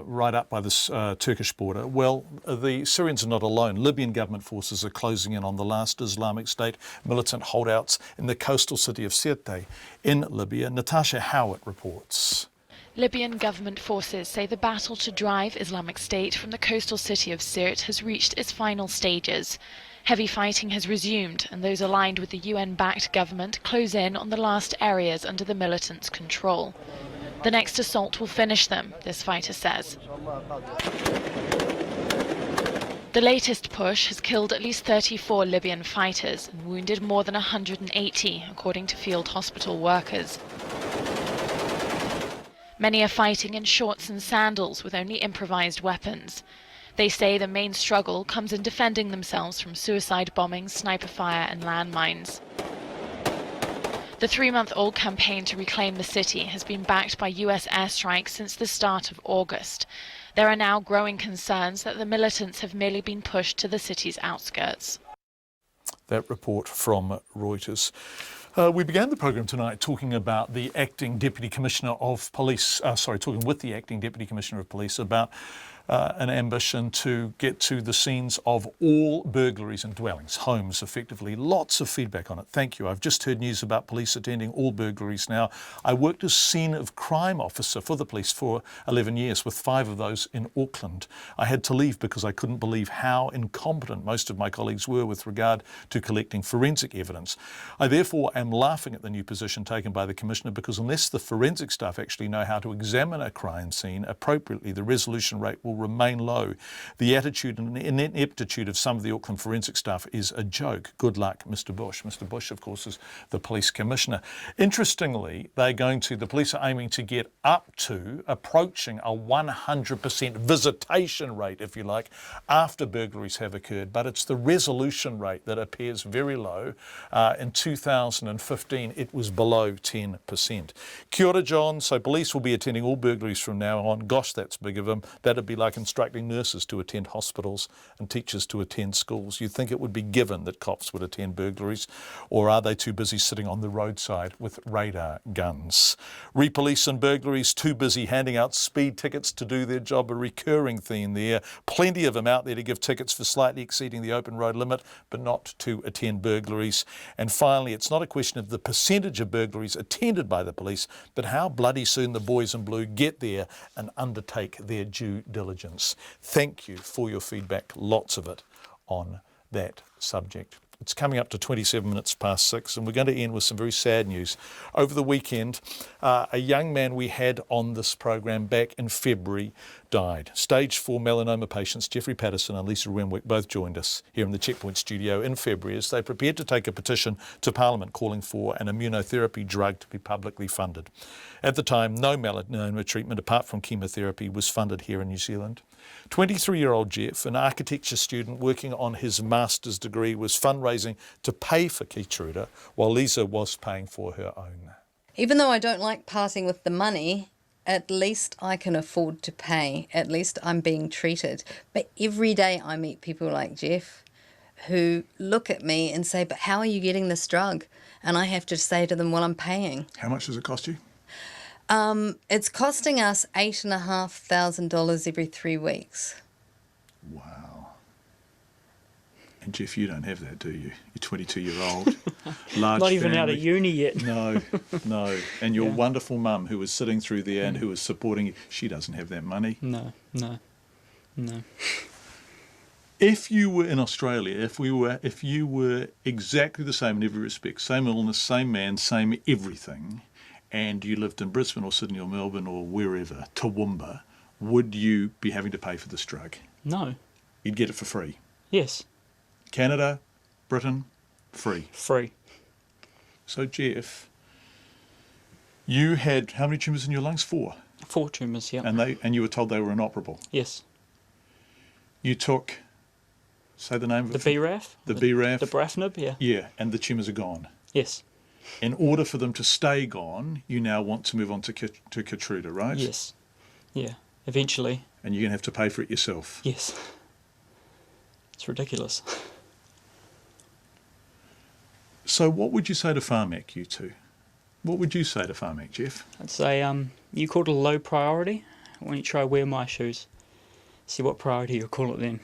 right up by the Turkish border. Well, the Syrians are not alone. Libyan government forces are closing in on the last Islamic State militant holdouts in the coastal city of Sirte in Libya. Natasha Howard reports. Libyan government forces say the battle to drive Islamic State from the coastal city of Sirte has reached its final stages. Heavy fighting has resumed, and those aligned with the UN-backed government close in on the last areas under the militants' control. The next assault will finish them, this fighter says. The latest push has killed at least 34 Libyan fighters and wounded more than 180, according to field hospital workers. Many are fighting in shorts and sandals with only improvised weapons. They say the main struggle comes in defending themselves from suicide bombings, sniper fire and landmines. The 3-month-old campaign to reclaim the city has been backed by US airstrikes since the start of August. There are now growing concerns that the militants have merely been pushed to the city's outskirts. That report from Reuters. We began the program tonight talking about the acting Deputy Commissioner of Police, talking with the acting Deputy Commissioner of Police about an ambition to get to the scenes of all burglaries in dwellings, homes effectively. Lots of feedback on it. Thank you. I've just heard news about police attending all burglaries now. I worked as scene of crime officer for the police for 11 years, with 5 of those in Auckland. I had to leave because I couldn't believe how incompetent most of my colleagues were with regard to collecting forensic evidence. I therefore am laughing at the new position taken by the Commissioner, because unless the forensic staff actually know how to examine a crime scene appropriately, the resolution rate will remain low. The attitude and ineptitude of some of the Auckland forensic staff is a joke. Good luck, Mr Bush. Mr Bush, of course, is the police commissioner. Interestingly, the police are aiming to get up to approaching a 100% visitation rate, if you like, after burglaries have occurred. But it's the resolution rate that appears very low. In 2015, it was below 10%. Kia ora, John. So police will be attending all burglaries from now on. Gosh, that's big of them. That'd be like instructing nurses to attend hospitals and teachers to attend schools. You'd think it would be given that cops would attend burglaries, or are they too busy sitting on the roadside with radar guns? Re-police and burglaries too busy handing out speed tickets to do their job, a recurring theme there. Plenty of them out there to give tickets for slightly exceeding the open road limit, but not to attend burglaries. And finally, it's not a question of the percentage of burglaries attended by the police, but how bloody soon the boys in blue get there and undertake their due diligence. Thank you for your feedback, lots of it, on that subject. It's coming up to 27 minutes past 6, and we're going to end with some very sad news. Over the weekend, a young man we had on this program back in February died. Stage 4 melanoma patients Jeffrey Patterson and Lisa Renwick both joined us here in the Checkpoint studio in February as they prepared to take a petition to Parliament calling for an immunotherapy drug to be publicly funded. At the time, no melanoma treatment apart from chemotherapy was funded here in New Zealand. 23-year-old Jeff, an architecture student working on his master's degree, was fundraising to pay for Keytruda while Lisa was paying for her own. Even though I don't like parting with the money, at least I can afford to pay. At least I'm being treated. But every day I meet people like Jeff who look at me and say, but how are you getting this drug? And I have to say to them, well, I'm paying. How much does it cost you? It's costing us $8,500 every 3 weeks. Wow. And Jeff, you don't have that, do you? You're 22-year-old. Large Not even family. out of uni yet. No. And your wonderful mum who was sitting through there and who was supporting you, she doesn't have that money. No. If you were in Australia, if you were exactly the same in every respect, same illness, same man, same everything, and you lived in Brisbane or Sydney or Melbourne or wherever, Toowoomba, would you be having to pay for this drug? No. You'd get it for free? Yes. Canada, Britain, free? Free. So, Jeff, You had how many tumours in your lungs? 4. 4 tumours, yeah. And you were told they were inoperable? Yes. You took, say the name of it? The BRAF. The BRAF. The BRAFNib, yeah. Yeah, and the tumours are gone? Yes. In order for them to stay gone, you now want to move on to Keytruda, right? Yes. Yeah, eventually. And you're going to have to pay for it yourself? Yes. It's ridiculous. So what would you say to Pharmac, you two? What would you say to Pharmac, Jeff? I'd say you call it a low priority. Why don't you try wear my shoes? See what priority you call it then.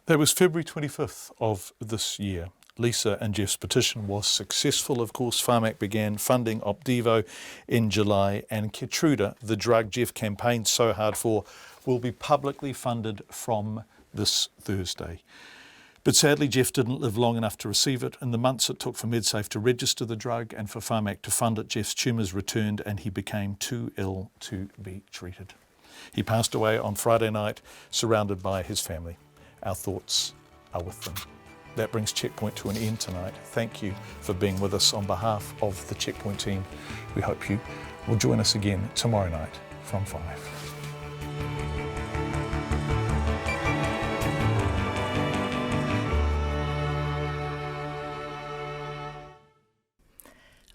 That was February 25th of this year. Lisa and Jeff's petition was successful. Of course, Pharmac began funding Opdivo in July, and Keytruda, the drug Jeff campaigned so hard for, will be publicly funded from this Thursday. But sadly, Jeff didn't live long enough to receive it. In the months it took for MedSafe to register the drug and for Pharmac to fund it, Jeff's tumours returned and he became too ill to be treated. He passed away on Friday night, surrounded by his family. Our thoughts are with them. That brings Checkpoint to an end tonight. Thank you for being with us on behalf of the Checkpoint team. We hope you will join us again tomorrow night from 5.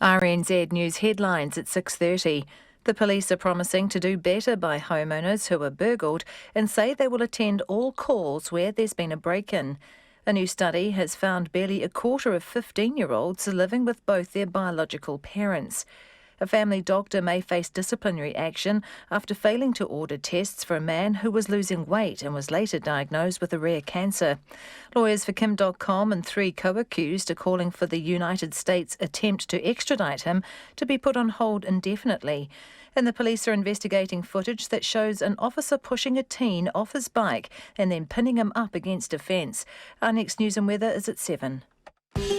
RNZ News headlines at 6:30. The police are promising to do better by homeowners who are burgled and say they will attend all calls where there's been a break-in. A new study has found barely a quarter of 15-year-olds are living with both their biological parents. A family doctor may face disciplinary action after failing to order tests for a man who was losing weight and was later diagnosed with a rare cancer. Lawyers for Kim Dotcom and 3 co-accused are calling for the United States' attempt to extradite him to be put on hold indefinitely. And the police are investigating footage that shows an officer pushing a teen off his bike and then pinning him up against a fence. Our next news and weather is at 7.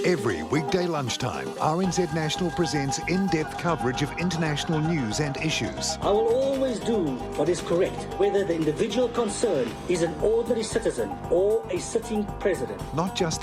Every weekday lunchtime, RNZ National presents in-depth coverage of international news and issues. I will always do what is correct, whether the individual concerned is an ordinary citizen or a sitting president. Not just